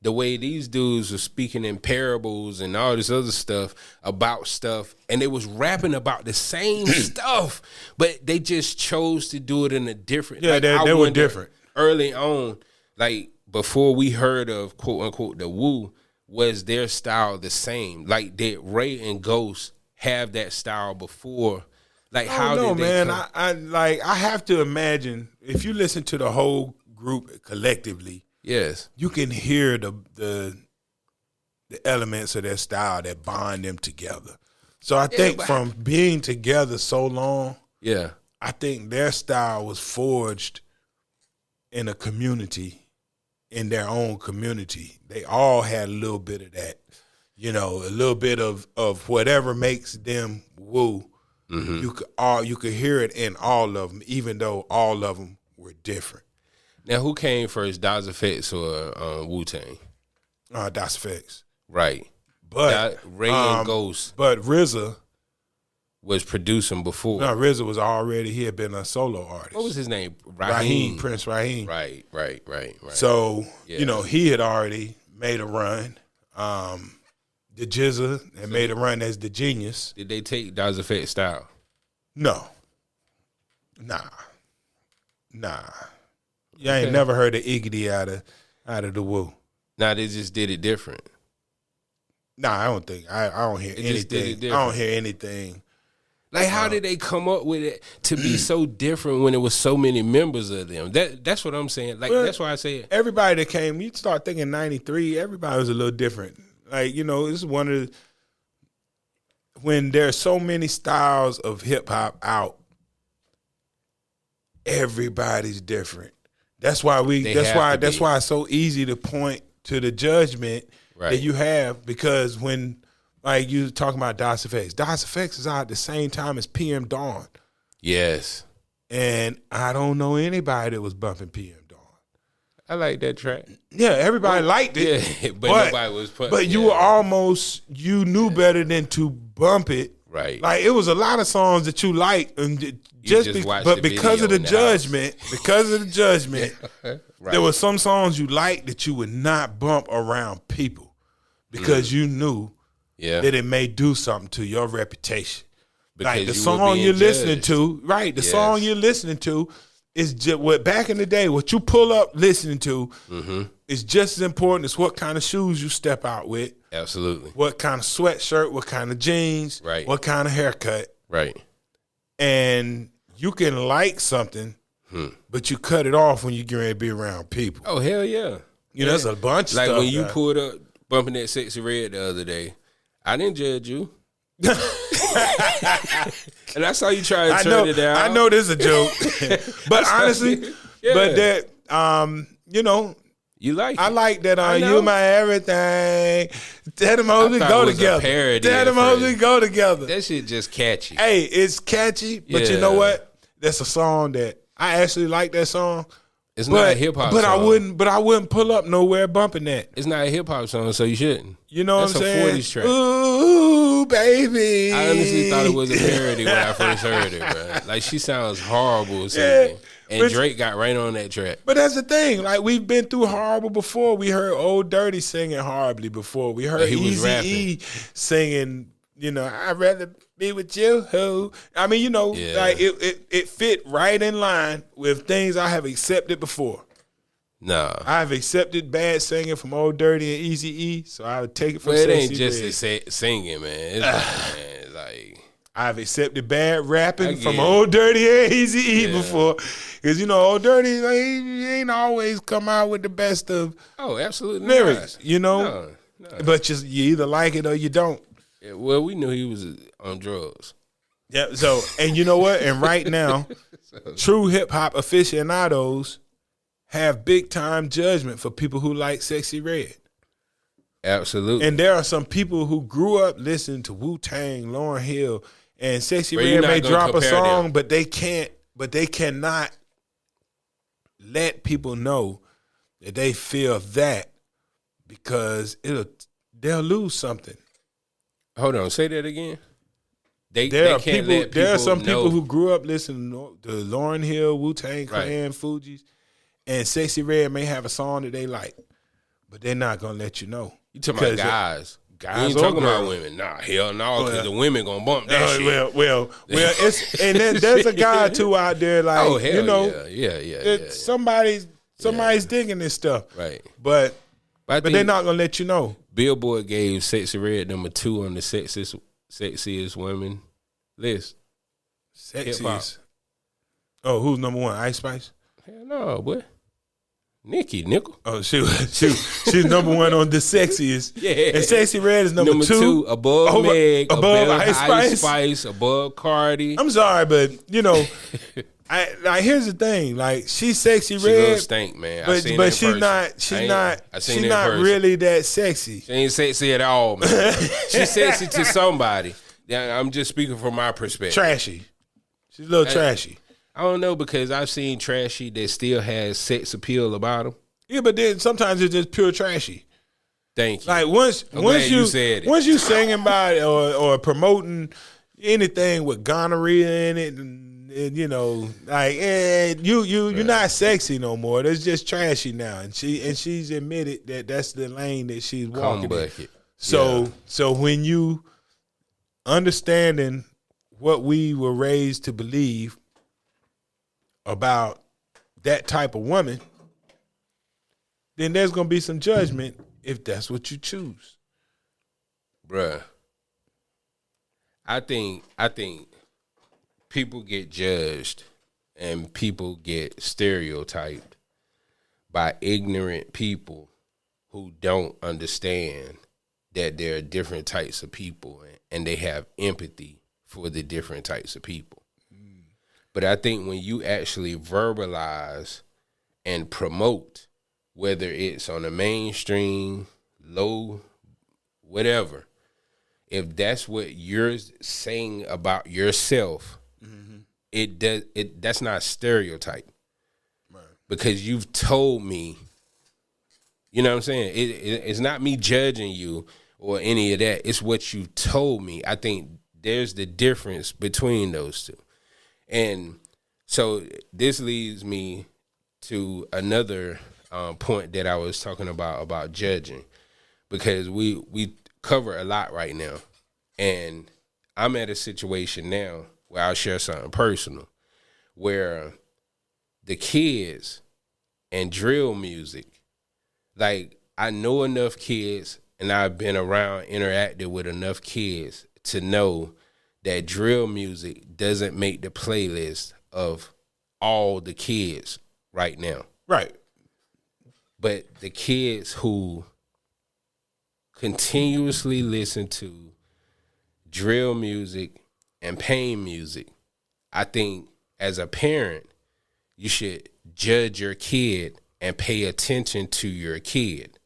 The way these dudes were speaking in parables and all this other stuff about stuff, and they was rapping about the same stuff, but they just chose to do it in a different. Yeah, like, they were different early on. Like before we heard of quote unquote the Wu, was their style the same? Like did Ray and Ghost have that style before? Like how did they? Man, I have to imagine if you listen to the whole group collectively. Yes, you can hear the elements of their style that bond them together. So I think from being together so long, yeah, I think their style was forged in a community, in their own community. They all had a little bit of that, you know, a little bit of whatever makes them Wu. Mm-hmm. You could hear it in all of them, even though all of them were different. Now, who came first, Das EFX or Wu-Tang? Das EFX. Right. But Ray and Ghost. But RZA was producing before. No, RZA was already, he had been a solo artist. What was his name? Raheem, Prince Raheem. Right. So, you know, he had already made a run. The GZA had made a run as the Genius. Did they take Das EFX style? No. Nah. You ain't never heard of Iggy out of the Wu. Nah, they just did it different. Nah, I don't think. I don't hear anything. I don't hear anything. Like, how did they come up with it to be so different when it was so many members of them? That's what I'm saying. Like, that's why I say it. Everybody that came, you start thinking 93, everybody was a little different. Like, you know, this is one of the, when there's so many styles of hip-hop out, everybody's different. That's why it's so easy to point to the judgment that you have, because when, like, you talking about Das EFX is out at the same time as PM Dawn. Yes. And I don't know anybody that was bumping PM Dawn. I like that track. Yeah, everybody liked it. Yeah, but nobody was putting. But you were almost, you knew better than to bump it. Right. Like, it was a lot of songs that you liked, and because of the judgment, there were some songs you liked that you would not bump around people because you knew that it may do something to your reputation. Because like the song you're listening to, the song you're listening to is just what back in the day, what you pull up listening to is just as important as what kind of shoes you step out with. Absolutely. What kind of sweatshirt, what kind of jeans, what kind of haircut. Right. And you can like something, but you cut it off when you get ready to be around people. Oh, hell yeah. You know, there's a bunch of stuff. Like when you pulled up bumping that Sexy Red the other day, I didn't judge you. And I saw you try to turn it down. I know this is a joke. But honestly, but that, you know, you like it. I like that you my everything. Ted and Mosley go together. Ted and Mosley go together. That shit just catchy. Hey, it's catchy, but you know what? That's a song that I actually like that song. It's not a hip hop song. I wouldn't pull up nowhere bumping that. It's not a hip hop song, so you shouldn't. You know what I'm saying? That's a 40s track. Ooh, baby. I honestly thought it was a parody when I first heard it, bro. Like, she sounds horrible singing. And Drake got right on that track. But that's the thing. Like, we've been through horrible before. We heard Old Dirty singing horribly before. We heard Eazy-E singing, you know, I'd rather be with you, ho. I mean, you know, like it fit right in line with things I have accepted before. No. I've accepted bad singing from Old Dirty and Eazy-E, so I would take it from Sexy Red. It ain't just singing, man. It's like I've accepted bad rapping from Old Dirty and Eazy-E before. Because, Old Dirty, he ain't always come out with the best of absolutely lyrics, No. But you either like it or you don't. Yeah, well, we knew he was on drugs. Yeah, so, and you know what? And right now, true hip-hop aficionados have big-time judgment for people who like Sexy Red. Absolutely. And there are some people who grew up listening to Wu-Tang, Lauryn Hill, and Sexy Red may drop a song, but they cannot let people know that they feel that because they'll lose something. Hold on, say that again. There are some people who grew up listening to Lauryn Hill, Wu-Tang Clan, Fugees, and Sexy Red may have a song that they like, but they're not gonna let you know. You talking about guys? You ain't talking about women? Nah, hell no, because the women gonna bump that shit. Well, it's and then there's a guy too out there like yeah. Somebody's digging this stuff, right? But they're not gonna let you know. Billboard gave Sexy Red number 2 on the sexiest women list. Sexiest. Oh, who's number 1? Ice Spice? Hell no, boy. Nickel. Oh, she's number 1 on the sexiest. Yeah. And Sexy Red is number 2 above Meg, above Ice Spice, above Cardi. I'm sorry, but here's the thing. Like, she's Sexy Red. She gonna stink, man. But she's not really that sexy. She ain't sexy at all, man. She's sexy to somebody. Yeah, I'm just speaking from my perspective. Trashy. She's a little trashy. I don't know, because I've seen trashy that still has sex appeal about them. Yeah, but then sometimes it's just pure trashy. Thank you. Like once you singing about it or promoting anything with gonorrhea in it, and you're not sexy no more. That's just trashy now, and she's admitted that that's the lane that she's walking in. So when you understanding what we were raised to believe about that type of woman, then there's gonna be some judgment if that's what you choose. Bruh. I think people get judged and people get stereotyped by ignorant people who don't understand that there are different types of people and they have empathy for the different types of people. But I think when you actually verbalize and promote, whether it's on the mainstream, low, whatever, if that's what you're saying about yourself, that's not stereotype. Right. Because you've told me, you know what I'm saying? It's not me judging you or any of that. It's what you told me. I think there's the difference between those two. And so this leads me to another point that I was talking about judging, because we cover a lot right now. And I'm at a situation now where I'll share something personal, where the kids and drill music, like, I know enough kids and I've been around, interacted with enough kids to know that drill music doesn't make the playlist of all the kids right now. Right. But the kids who continuously listen to drill music and pain music, I think as a parent, you should judge your kid and pay attention to your kid.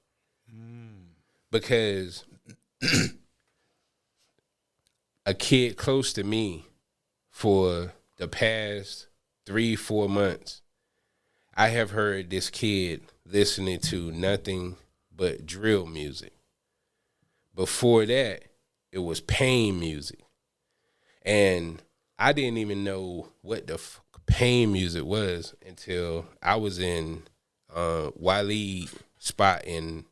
Because a kid close to me for the past 3-4 months, I have heard this kid listening to nothing but drill music. Before that, it was pain music. And I didn't even know what the pain music was until I was in Waleed spot in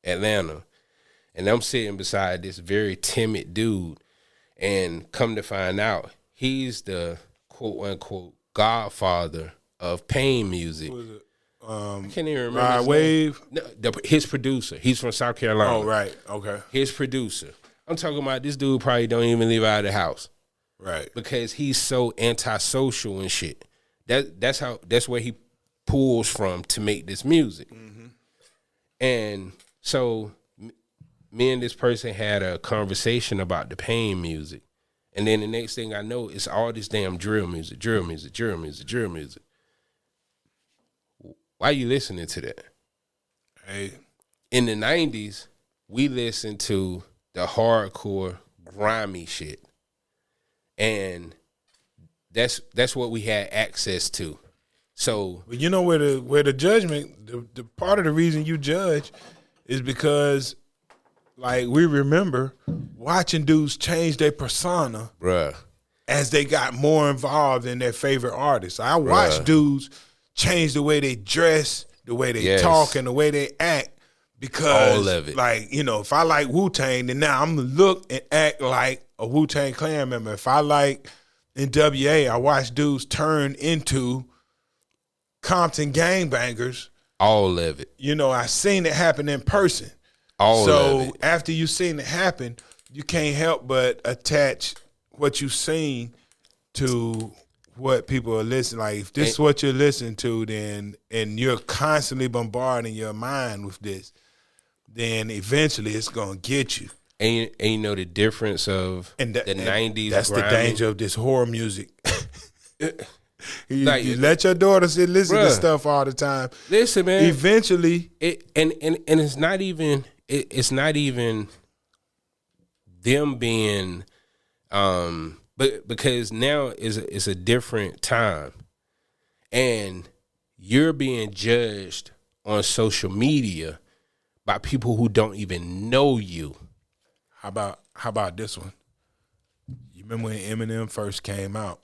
Atlanta. And I'm sitting beside this very timid dude. And come to find out, he's the quote-unquote godfather of pain music. Who is it? I can't even remember. Rod Wave? No, his producer. He's from South Carolina. Oh, right. Okay. His producer. I'm talking about this dude probably don't even leave out of the house. Right. Because he's so antisocial and shit. That's where he pulls from to make this music. Mm-hmm. And so me and this person had a conversation about the pain music. And then the next thing I know, it's all this damn drill music. Why are you listening to that? Hey. In the 90s, we listened to the hardcore, grimy shit. And that's what we had access to. So, well, you know where the judgment, the part of the reason you judge is because, like, we remember watching dudes change their persona, bruh, as they got more involved in their favorite artists. I watched dudes change the way they dress, the way they talk, and the way they act because, all of it. Like, you know, if I like Wu-Tang, then now I'm gonna look and act like a Wu-Tang Clan member. If I like NWA, I watch dudes turn into Compton gangbangers. All of it. You know, I seen it happen in person. All of it. So after you seen it happen, you can't help but attach what you seen to what people are listening. Like, if this is what you're listening to, then, and you're constantly bombarding your mind with this, then eventually it's gonna get you. And you know the difference of the 90s. That's grimy. the danger of this horror music. You let your daughter sit listen to stuff all the time. Listen, man. Eventually, and it's not even them being, but because now is a different time, and you're being judged on social media by people who don't even know you. How about this one? You remember when Eminem first came out?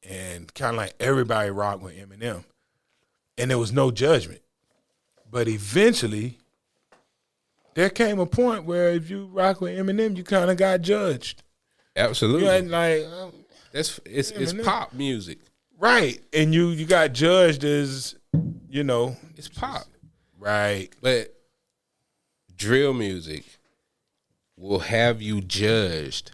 And kind of like everybody rocked with Eminem. And there was no judgment. But eventually, there came a point where if you rock with Eminem, you kind of got judged. Absolutely. You like, it's pop music. Right. And you got judged as, you know. It's pop. Right. But drill music will have you judged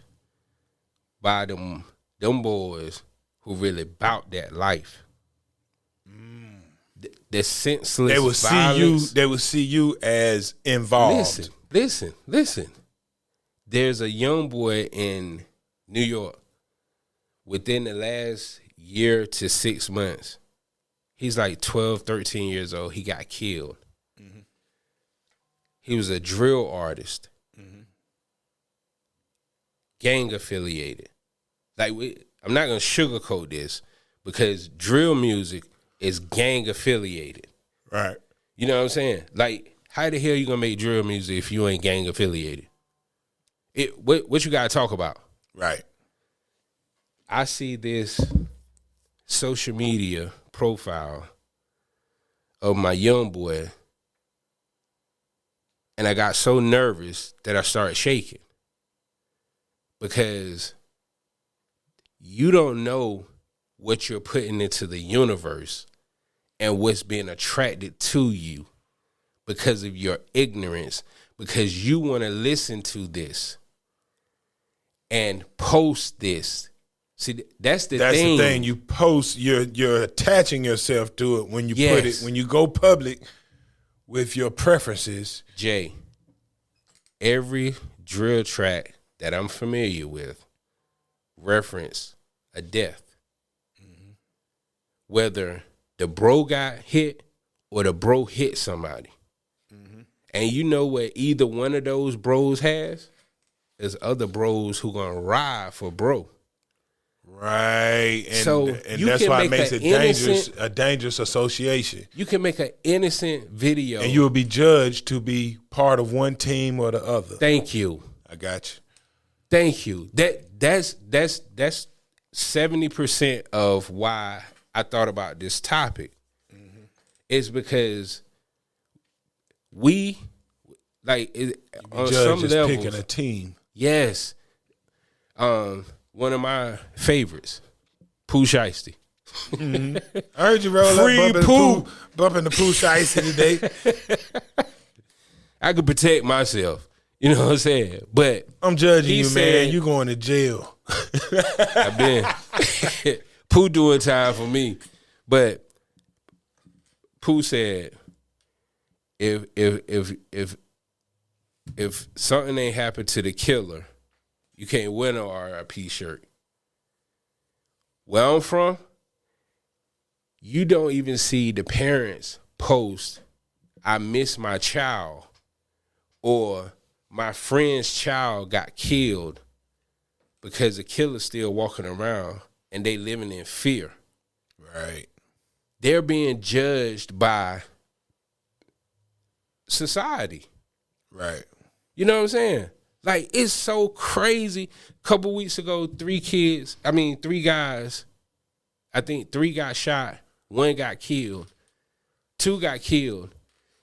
by them boys who really bout that life. The senseless violence. They will see you as involved. Listen. There's a young boy in New York within the last year to 6 months. He's like 12, 13 years old. He got killed. Mm-hmm. He was a drill artist. Mm-hmm. Gang affiliated. Like, I'm not going to sugarcoat this because drill music is gang affiliated. Right. You know what I'm saying? Like, how the hell you going to make drill music if you ain't gang affiliated? What you got to talk about? Right. I see this social media profile of my young boy, and I got so nervous that I started shaking because you don't know what you're putting into the universe and what's being attracted to you because of your ignorance, because you want to listen to this and post this. See, that's the thing. That's the thing. You post, you're attaching yourself to it when you put it, when you go public with your preferences. Jay, every drill track that I'm familiar with reference a death. Mm-hmm. Whether the bro got hit or the bro hit somebody. Mm-hmm. And you know what either one of those bros has? There's other bros who gonna ride for bro. Right. And, so and that's why it makes it a dangerous association. You can make an innocent video. And you will be judged to be part of one team or the other. Thank you. I got you. Thank you. That's 70% of why I thought about this topic. Mm-hmm. Is because we on some levels picking a team. Yes. One of my favorites, Pooh Shiesty. Mm-hmm. I heard you roll up bumping the Pooh Shiesty today. I could protect myself. You know what I'm saying? But I'm judging you, man. You going to jail. I've been Pooh doing time for me. But Pooh said, if something ain't happened to the killer, you can't wear no RIP shirt. Where I'm from, you don't even see the parents post, I miss my child, or my friend's child got killed, because the killer's still walking around and they living in fear. Right. They're being judged by society. Right. You know what I'm saying? Like, it's so crazy. A couple weeks ago, 3 guys, I think 3 got shot, 1 got killed, 2 got killed.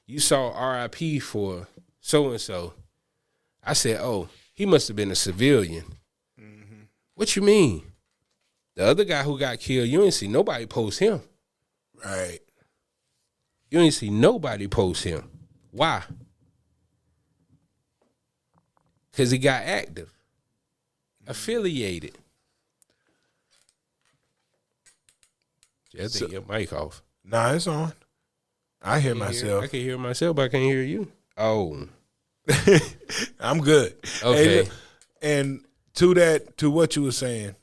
You saw RIP for so-and-so. I said, oh, he must have been a civilian. Mm-hmm. What you mean? The other guy who got killed, you ain't see nobody post him. Right. You ain't see nobody post him. Why? Because he got active, affiliated. I think your mic off. Nah, it's on. I hear myself. I can hear myself, but I can't hear you. Oh. I'm good. Okay. Hey, and to what you were saying,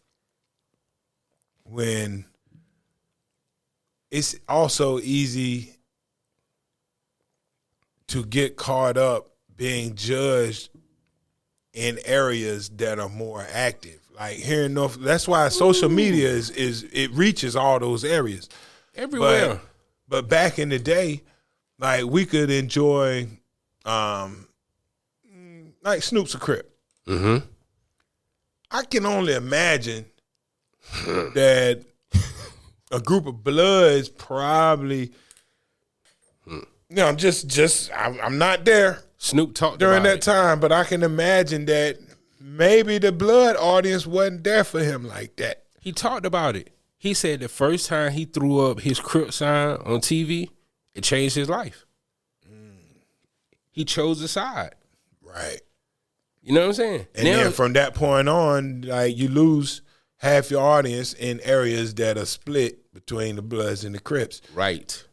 when it's also easy to get caught up being judged in areas that are more active. Like here in North, that's why social media is it reaches all those areas. Everywhere. But back in the day, like we could enjoy like Snoop's a Crip. Mm-hmm. I can only imagine that a group of Bloods probably, I'm not there. Snoop talked during about that it. time, but I can imagine that maybe the Blood audience wasn't there for him like that. He talked about it. He said the first time he threw up his Crip sign on TV, it changed his life. He chose a side. Right. You know what I'm saying? And then from that point on, like you lose half your audience in areas that are split between the Bloods and the Crips. Right.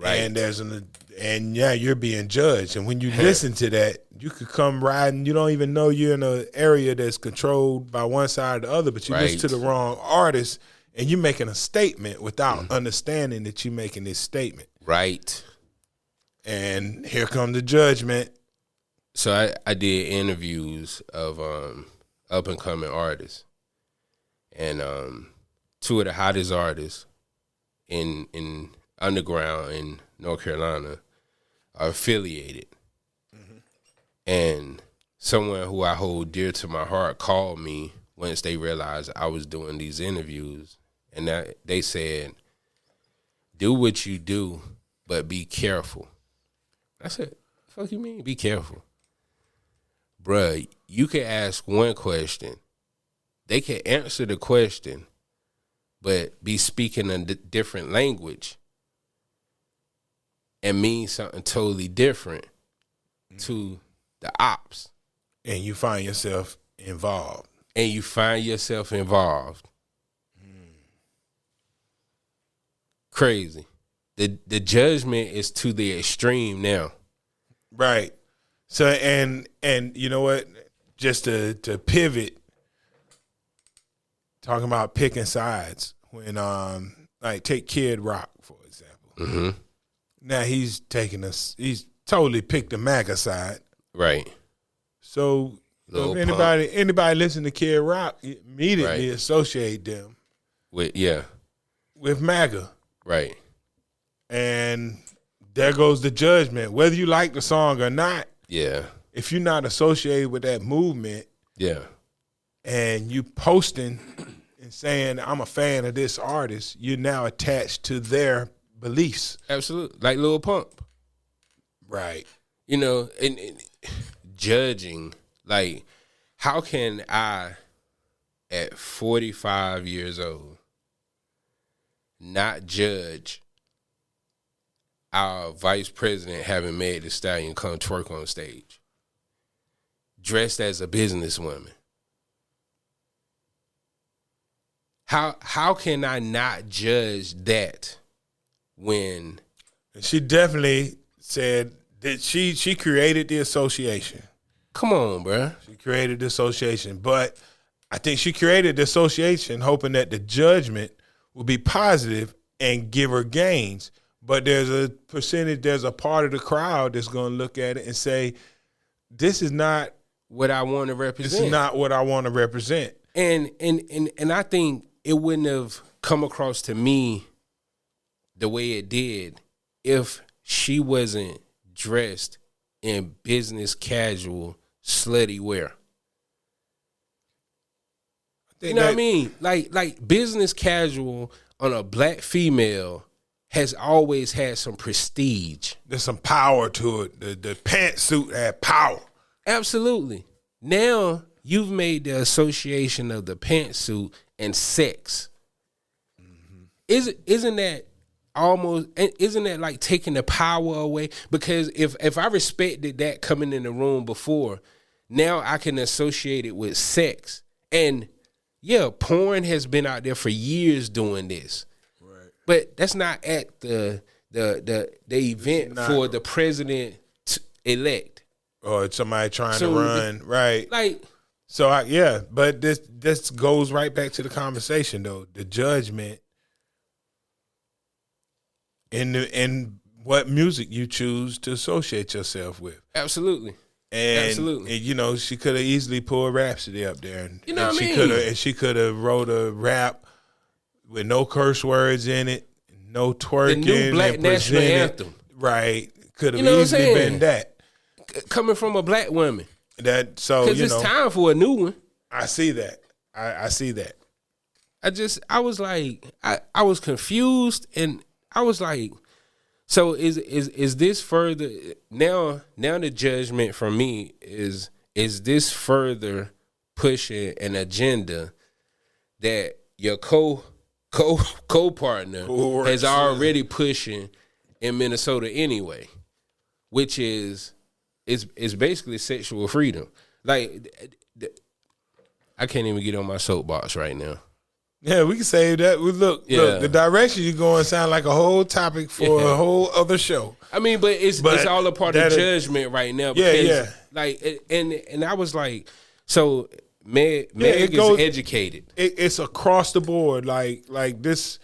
And you're being judged. And when you listen to that, you could come riding. You don't even know you're in an area that's controlled by one side or the other, but you listen to the wrong artist, and you're making a statement without understanding that you're making this statement. Right. And here comes the judgment. So I did interviews of up and coming artists, and 2 of the hottest artists in underground in North Carolina are affiliated. Mm-hmm. And someone who I hold dear to my heart called me once they realized I was doing these interviews, and they said, "Do what you do, but be careful." I said, "Fuck you mean, be careful?" Bruh, you can ask one question. They can answer the question, but be speaking a different language and mean something totally different to the ops. And you find yourself involved. Crazy. The judgment is to the extreme now. Right. So and you know what? Just to pivot, talking about picking sides. When like take Kid Rock for example. Mm-hmm. Now he's totally picked the MAGA side. Right. So if anybody listen to Kid Rock, immediately associate them with MAGA. Right. And there goes the judgment. Whether you like the song or not, if you're not associated with that movement, and you posting and saying, I'm a fan of this artist, you're now attached to their beliefs. Absolutely. Like Lil Pump. Right. You know, and judging, like, how can I, at 45 years old, not judge our vice president having made the Stallion come twerk on stage? dressed as a businesswoman. How can I not judge that when she definitely said that she created the association. Come on, bruh. She created the association, but I think she created the association hoping that the judgment will be positive and give her gains. But there's a percentage, there's a part of the crowd that's going to look at it and say, this is not what I want to represent. This is not what I want to represent. And I think it wouldn't have come across to me the way it did if she wasn't dressed in business casual slutty wear. You know what I mean? Like business casual on a black female has always had some prestige. There's some power to it. The pantsuit had power. Absolutely. Now you've made the association of the pantsuit and sex. Mm-hmm. Isn't that like taking the power away? Because if I respected that coming in the room before, now I can associate it with sex. And yeah, porn has been out there for years doing this. Right. But that's not at the event for the president elect. Or somebody trying to run, right. Like, so but this goes right back to the conversation though. The judgment in what music you choose to associate yourself with. Absolutely. And you know, she could have easily pulled Rhapsody up there, and you know what I mean? She could have wrote a rap with no curse words in it, no twerking. The new black national anthem, right? Could have easily been that coming from a black woman. That so because it's time for a new one. I see that. I see that. I was like, I was confused, and I was like, so is this further now the judgment from me is this further pushing an agenda that your co-partner has already pushing in Minnesota anyway, which is basically sexual freedom. Like, I can't even get on my soapbox right now. Yeah, we can save that. Look, the direction you're going sound like a whole topic for a whole other show. I mean, but it's all a part of judgment right now. Because, like, and I was like, so Meg is educated. It's across the board. Like this,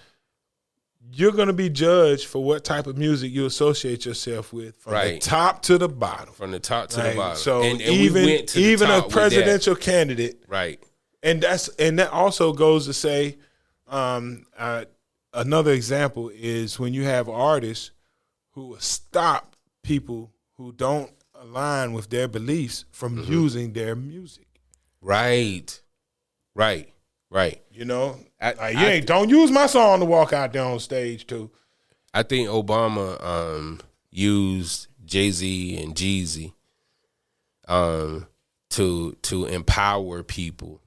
you're going to be judged for what type of music you associate yourself with, from the top to the bottom. From the top to the bottom. So and even a presidential candidate, right? And that also goes to say, another example is when you have artists who stop people who don't align with their beliefs from using their music. Right. You know, don't use my song to walk out there on stage too. I think Obama used Jay-Z and Jeezy to empower people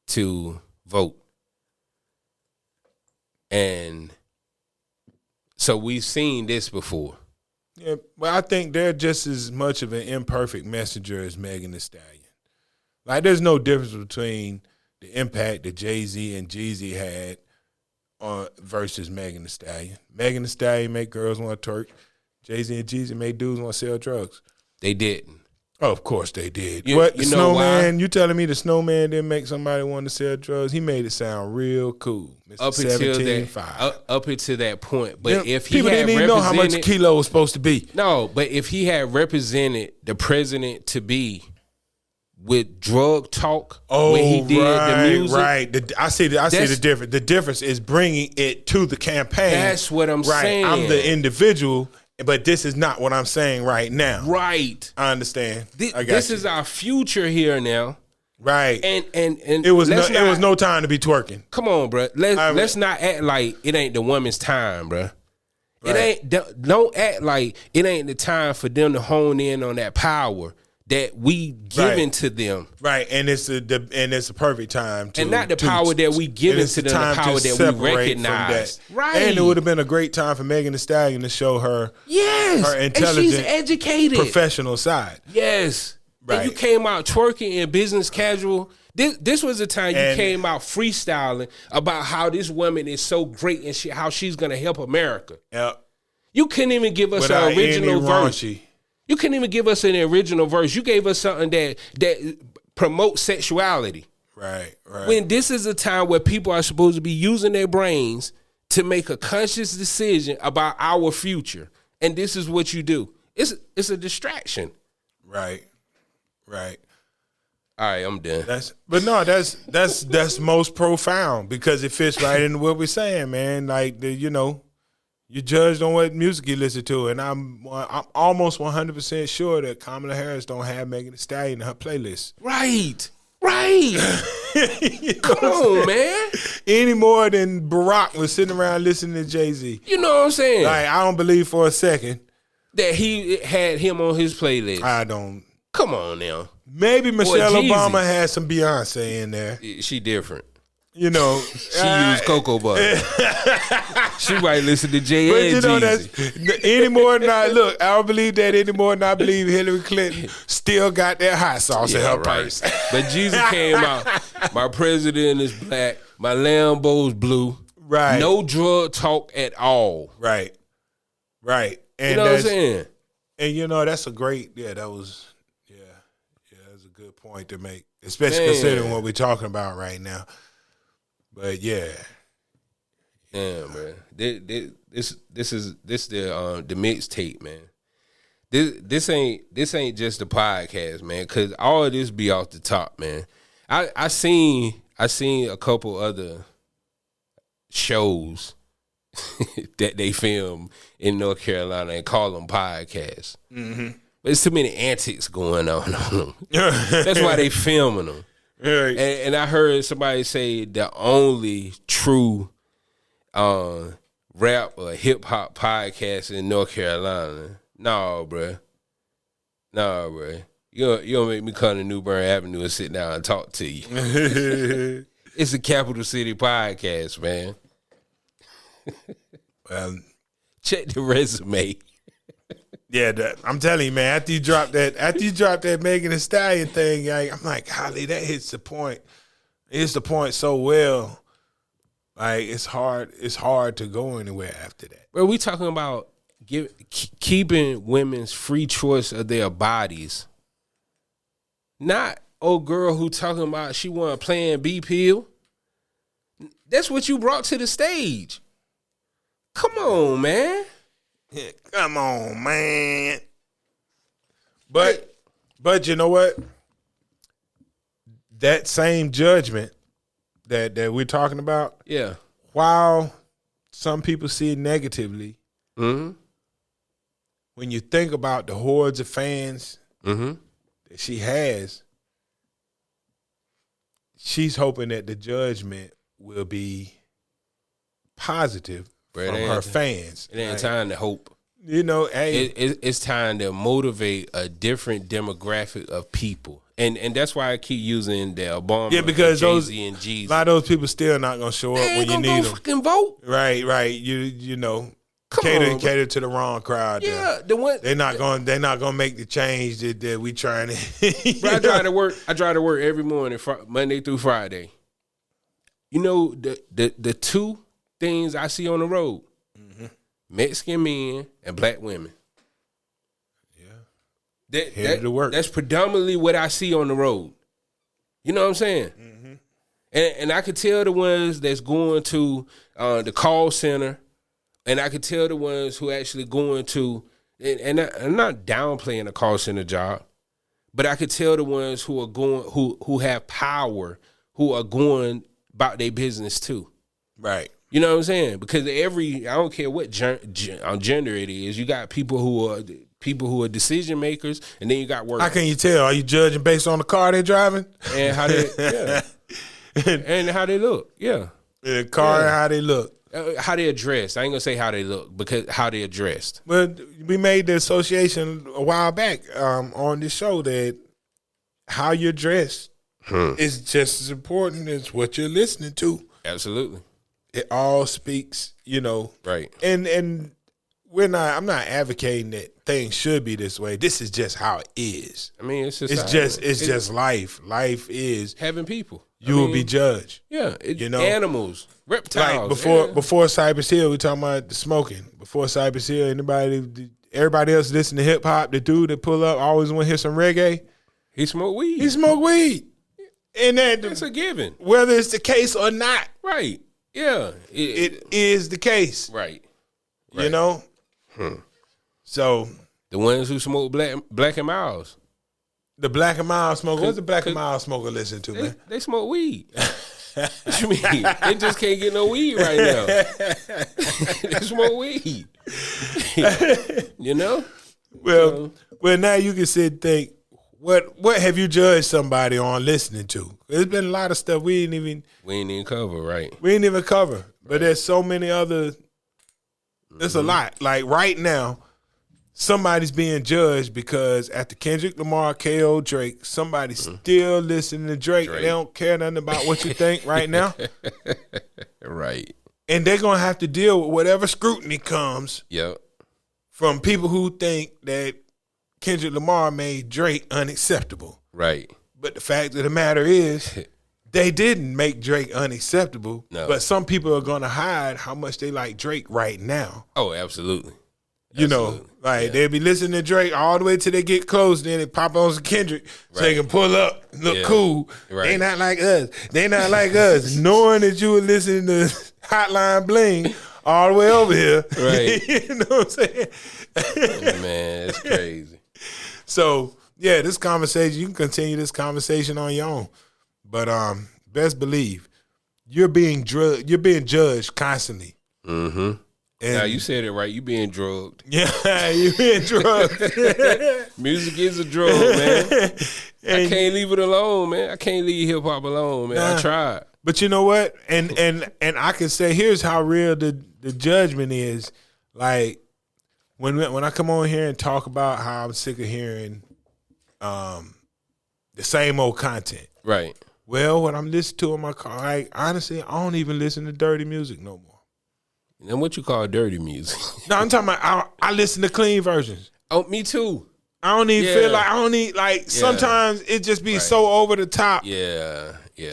to vote. And so we've seen this before. Yeah, well, I think they're just as much of an imperfect messenger as Megan Thee Stallion. Like, there's no difference between the impact that Jay-Z and Jeezy had versus Megan Thee Stallion. Megan Thee Stallion made girls want to twerk. Jay-Z and Jeezy made dudes want to sell drugs. They didn't. Oh, of course they did. The Snowman, you telling me the Snowman didn't make somebody want to sell drugs? He made it sound real cool. Up until that point. But if he people had didn't even know how much Kilo was supposed to be. No, but if he had represented the president to be with drug talk when he did the music. Right. I see the difference. The difference is bringing it to the campaign. That's what I'm saying. I'm the individual. But this is not what I'm saying right now. Right. I understand. This is our future here now. Right. And it was no time to be twerking. Come on, bro. Let's not act like it ain't the woman's time, bro. Right. Don't act like it ain't the time for them to hone in on that power that we giving to them. Right. And it's a perfect time to, and not the power that we giving to them, the power that we recognize. Right. And it would have been a great time for Megan Thee Stallion to show her her intelligent, and she's educated professional side. Yes. and you came out twerking and business casual. This was the time you came out freestyling about how this woman is so great and how she's gonna help America. Yep. You couldn't even give us an original verse. You couldn't even give us an original verse. You gave us something that promotes sexuality. Right. When this is a time where people are supposed to be using their brains to make a conscious decision about our future, and this is what you do. It's a distraction. Right. All right, I'm done. That's most profound because it fits right into what we're saying, man. Like you're judged on what music you listen to, and I'm almost 100% sure that Kamala Harris don't have Megan Thee Stallion in her playlist. Right. Come on, man. Any more than Barack was sitting around listening to Jay-Z. You know what I'm saying? Like, I don't believe for a second that he had him on his playlist. I don't. Come on now. Maybe Michelle Obama had some Beyonce in there. She different. You know, she used cocoa butter. She might listen to Jay and Jeezy. Any more than I look, I don't believe that anymore than I believe Hillary Clinton still got that hot sauce in her purse. But Jeezy came out. My president is black. My Lambo's blue. Right. No drug talk at all. Right. And you know what I'm saying? And that's a great. That was a good point to make, especially considering what we're talking about right now. But yeah, man. This is the mixtape, man. This ain't just the podcast, man. Cause all of this be off the top, man. I seen a couple other shows that they film in North Carolina and call them podcasts. Mm-hmm. But there's too many antics going on them. That's why they filming them. Right. And I heard somebody say the only true rap or hip hop podcast in North Carolina. No, bruh. You don't make me come to New Bern Avenue and sit down and talk to you. It's a Capital City podcast, man. Well, check the resume. Yeah, I'm telling you, man. After you drop that Megan Thee Stallion thing, I'm like, golly, that hits the point. It hits the point so well. Like it's hard to go anywhere after that. Well, we talking about keeping women's free choice of their bodies. Not old girl who talking about she want a Plan B pill. That's what you brought to the stage. Come on, man. Yeah, come on, man. But you know what? That same judgment that we're talking about, yeah. While some people see it negatively, mm-hmm. when you think about the hordes of fans mm-hmm. that she has, she's hoping that the judgment will be positive from her fans. It ain't time to hope. Hey, it's time to motivate a different demographic of people, and that's why I keep using the Obama, because Jay-Z and Jeezy. A lot of those people still not gonna show up when you need them. Fucking vote. Right. You know, cater to the wrong crowd. Yeah, they're not gonna make the change that we trying to. But I try to work every morning, Monday through Friday. You know the two things I see on the road: mm-hmm. Mexican men and black women. Yeah, headed to work. That's predominantly what I see on the road. You know what I'm saying? Mm-hmm. And I could tell the ones that's going to the call center, and I could tell the ones who actually going to. And I'm not downplaying a call center job, but I could tell the ones who are going who have power, who are going about their business too. Right. You know what I'm saying? Because I don't care what gender it is, you got people who are decision makers, and then you got workers. How can you tell? Are you judging based on the car they're driving and how they and how they look? Yeah, the car and how they look, how they dressed. I ain't gonna say how they look because how they dressed. But we made the association a while back on this show that how you're dressed is just as important as what you're listening to. Absolutely. It all speaks, right. And I'm not advocating that things should be this way. This is just how it is. I mean, it's just life. Life is having people. You will be judged. Yeah, animals, reptiles. Like before Cypress Hill, we talking about the smoking. Before Cypress Hill, everybody else listen to hip hop. The dude that pull up always want to hear some reggae. He smoked weed. And that's a given, whether it's the case or not. Right. Yeah, it is the case. Right. You know. So the ones who smoke Black and Milds. The Black and Mild smoker. What's the Black and Mild smoker listen to, man? They smoke weed. What you mean? They just can't get no weed right now. They smoke weed. You know? Well, now you can sit and think, what have you judged somebody on listening to? There's been a lot of stuff we ain't even cover, right? We ain't even cover. But there's so many other. There's a lot. Like right now, somebody's being judged because after Kendrick Lamar, KO, Drake, somebody's still listening to Drake. They don't care nothing about what you think right now. Right. And they're going to have to deal with whatever scrutiny comes from people who think that Kendrick Lamar made Drake unacceptable. Right. But the fact of the matter is, they didn't make Drake unacceptable. No. But some people are going to hide how much they like Drake right now. Oh, absolutely. You know, they'll be listening to Drake all the way till they get close, then they pop on some Kendrick so they can pull up, look cool. Right. They not like us. They not like us. Knowing that you were listening to Hotline Bling all the way over here. Right. You know what I'm saying? Oh, man, it's crazy. So, this conversation, you can continue this conversation on your own. But best believe, you're being judged constantly. Mm-hmm. Now, you said it right. You being drugged. Yeah, you being drugged. Music is a drug, man. I can't leave it alone, man. I can't leave hip-hop alone, man. I tried. But you know what? And I can say, here's how real the judgment is. Like, when I come on here and talk about how I'm sick of hearing the same old content. Right. Well, what I'm listening to in my car, like, honestly, I don't even listen to dirty music no more. And what you call dirty music? No, I'm talking about I listen to clean versions. Oh, me too. I don't even feel like sometimes it just be so over the top. Yeah.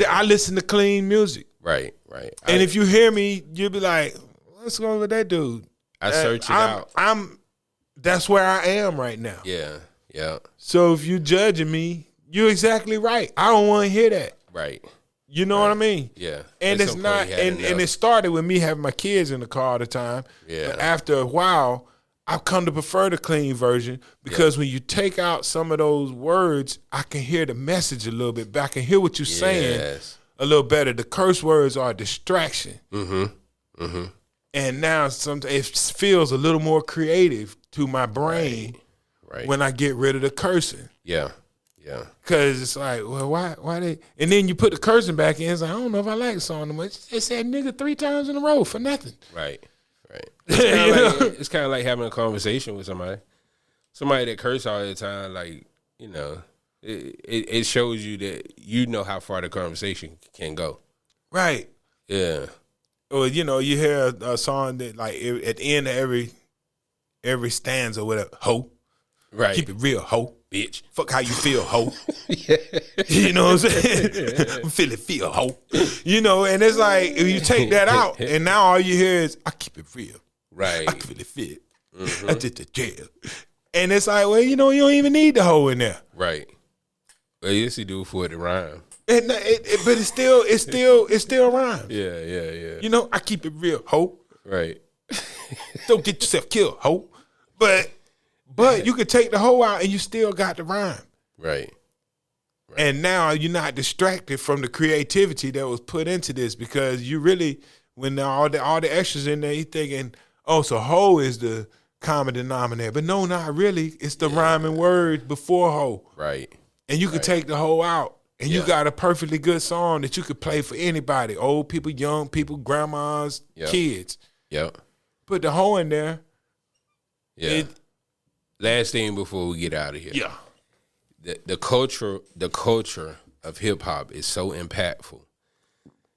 I listen to clean music. Right. And if you hear me, you'll be like, what's going on with that dude? I search it out. That's where I am right now. Yeah. So if you judging me, you're exactly right. I don't want to hear that. Right. You know what I mean? Yeah. And it's not, and it started with me having my kids in the car all the time. Yeah. But after a while, I've come to prefer the clean version because when you take out some of those words, I can hear the message a little bit, but I can hear what you're saying a little better. The curse words are a distraction. Mm-hmm. And now it feels a little more creative to my brain when I get rid of the cursing. Yeah. Cause it's like, well, why they? And then you put the cursing back in. It's like, I don't know if I like the song that much. They said nigga 3 times in a row for nothing. Right. It's kind of like having a conversation with somebody that curse all the time. Like, you know, it shows you that you know how far the conversation can go. Right. Yeah. Or you know, you hear a song that like at the end of every stanza, whatever, ho. Right. Keep it real, ho. Bitch. Fuck how you feel, ho. You know what I'm saying? I'm feeling feel, ho. You know, and it's like, if you take that out, and now all you hear is, I keep it real. Right. I can really feel it. I did the jail. And it's like, well, you know, you don't even need the ho in there. Right. Well, yes, you do for it to rhyme. But it still rhymes. Yeah. You know, I keep it real, ho. Right. Don't get yourself killed, ho. But you could take the hoe out and you still got the rhyme. Right. And now you're not distracted from the creativity that was put into this because you really, when all the extras in there, you thinking, oh, so hoe is the common denominator. But no, not really. It's the rhyming words before hoe. Right. And you could take the hoe out and you got a perfectly good song that you could play for anybody, old people, young people, grandmas, kids. Yep. Put the hoe in there. Yeah. Last thing before we get out of here. Yeah. The culture of hip hop is so impactful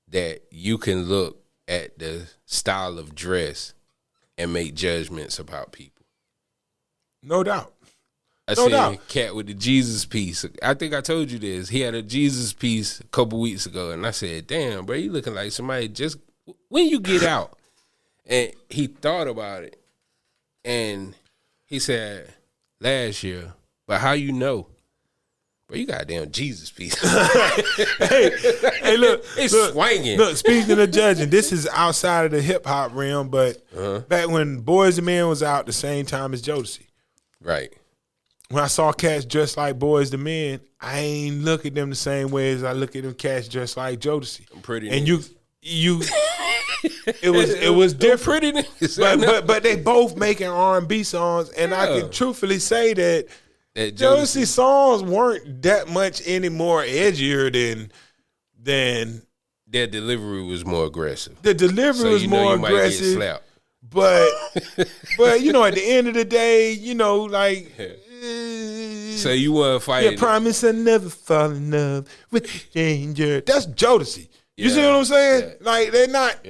that you can look at the style of dress and make judgments about people. No doubt. I seen Cat with the Jesus piece. I think I told you this. He had a Jesus piece a couple weeks ago, and I said, "Damn, bro, you looking like somebody just when you get out." And he thought about it, and he said, "Last year, but how you know?" Bro, you got a damn Jesus piece. hey, look, it's swinging. Look, speaking of judging, this is outside of the hip hop realm, but back when Boys II Men was out the same time as Jodeci, right? When I saw cats dressed like Boys II Men, I ain't look at them the same way as I look at them cats dressed like Jodeci. I'm pretty. And you, it was different. But they both making R&B songs, and I can truthfully say that Jodeci songs weren't that much any more edgier than their delivery was more aggressive. The delivery was more aggressive. Might get slapped. But you know, at the end of the day, you know, like. So you want to fight? Yeah, promise I never fall in love with stranger. That's Jodeci. You see what I'm saying? Yeah. Like they're not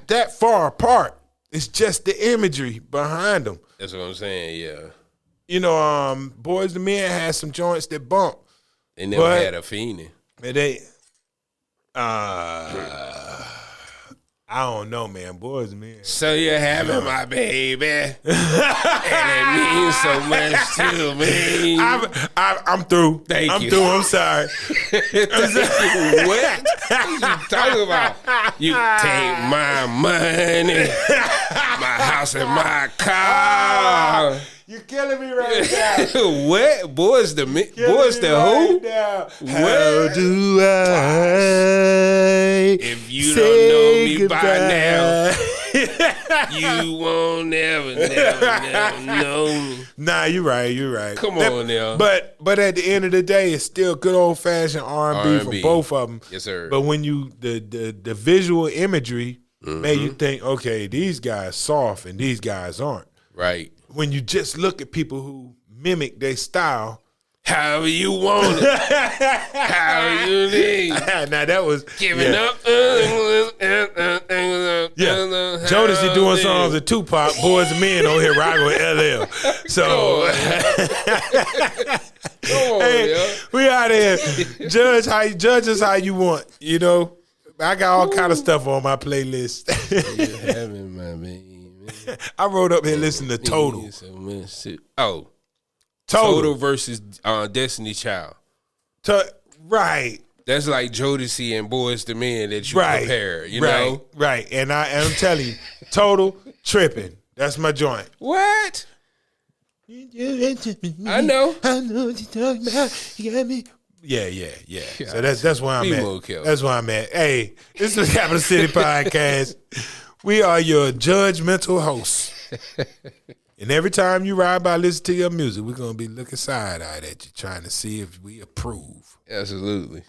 that far apart. It's just the imagery behind them. That's what I'm saying. Yeah. You know, Boys II Men had some joints that bump. They never had a fiending. They, I don't know, man. Boys II Men. So you're having my baby, and it means so much to me. I'm through. I'm through. I'm sorry. What are you talking about? You take my money, my house, and my car. You're killing me right now. What? Boys the who? Now. How do I? If you don't know me by now, you won't never know me. Nah, you're right. Come on now. But at the end of the day, it's still good old fashioned R&B for both of them. Yes, sir. But when you the visual imagery made you think, okay, these guys soft and these guys aren't. Right. When you just look at people who mimic their style, however you want it, however you need. Now that was giving up. Jodeci doing songs with Tupac, Boys II Men on here rocking with LL. So, hey, we out here. Judge us how you want. You know, I got all kind of stuff on my playlist. You're having my baby. I rode up here listening to Total. Total versus Destiny Child. Right. That's like Jodeci and Boys II Men that you compare, you know? Right. And I'm telling you, Total tripping. That's my joint. What? I know. I know what you're talking about. You got me. Yeah. So that's where I'm at. That's where I'm at. Hey, this is the Capital City Podcast. We are your judgmental hosts. And every time you ride by, listen to your music, we're going to be looking side-eyed at you, trying to see if we approve. Absolutely.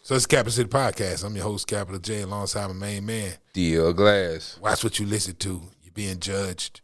So it's Capital City Podcast. I'm your host, Capital J, alongside my main man, D.L. Glass. Watch what you listen to. You're being judged.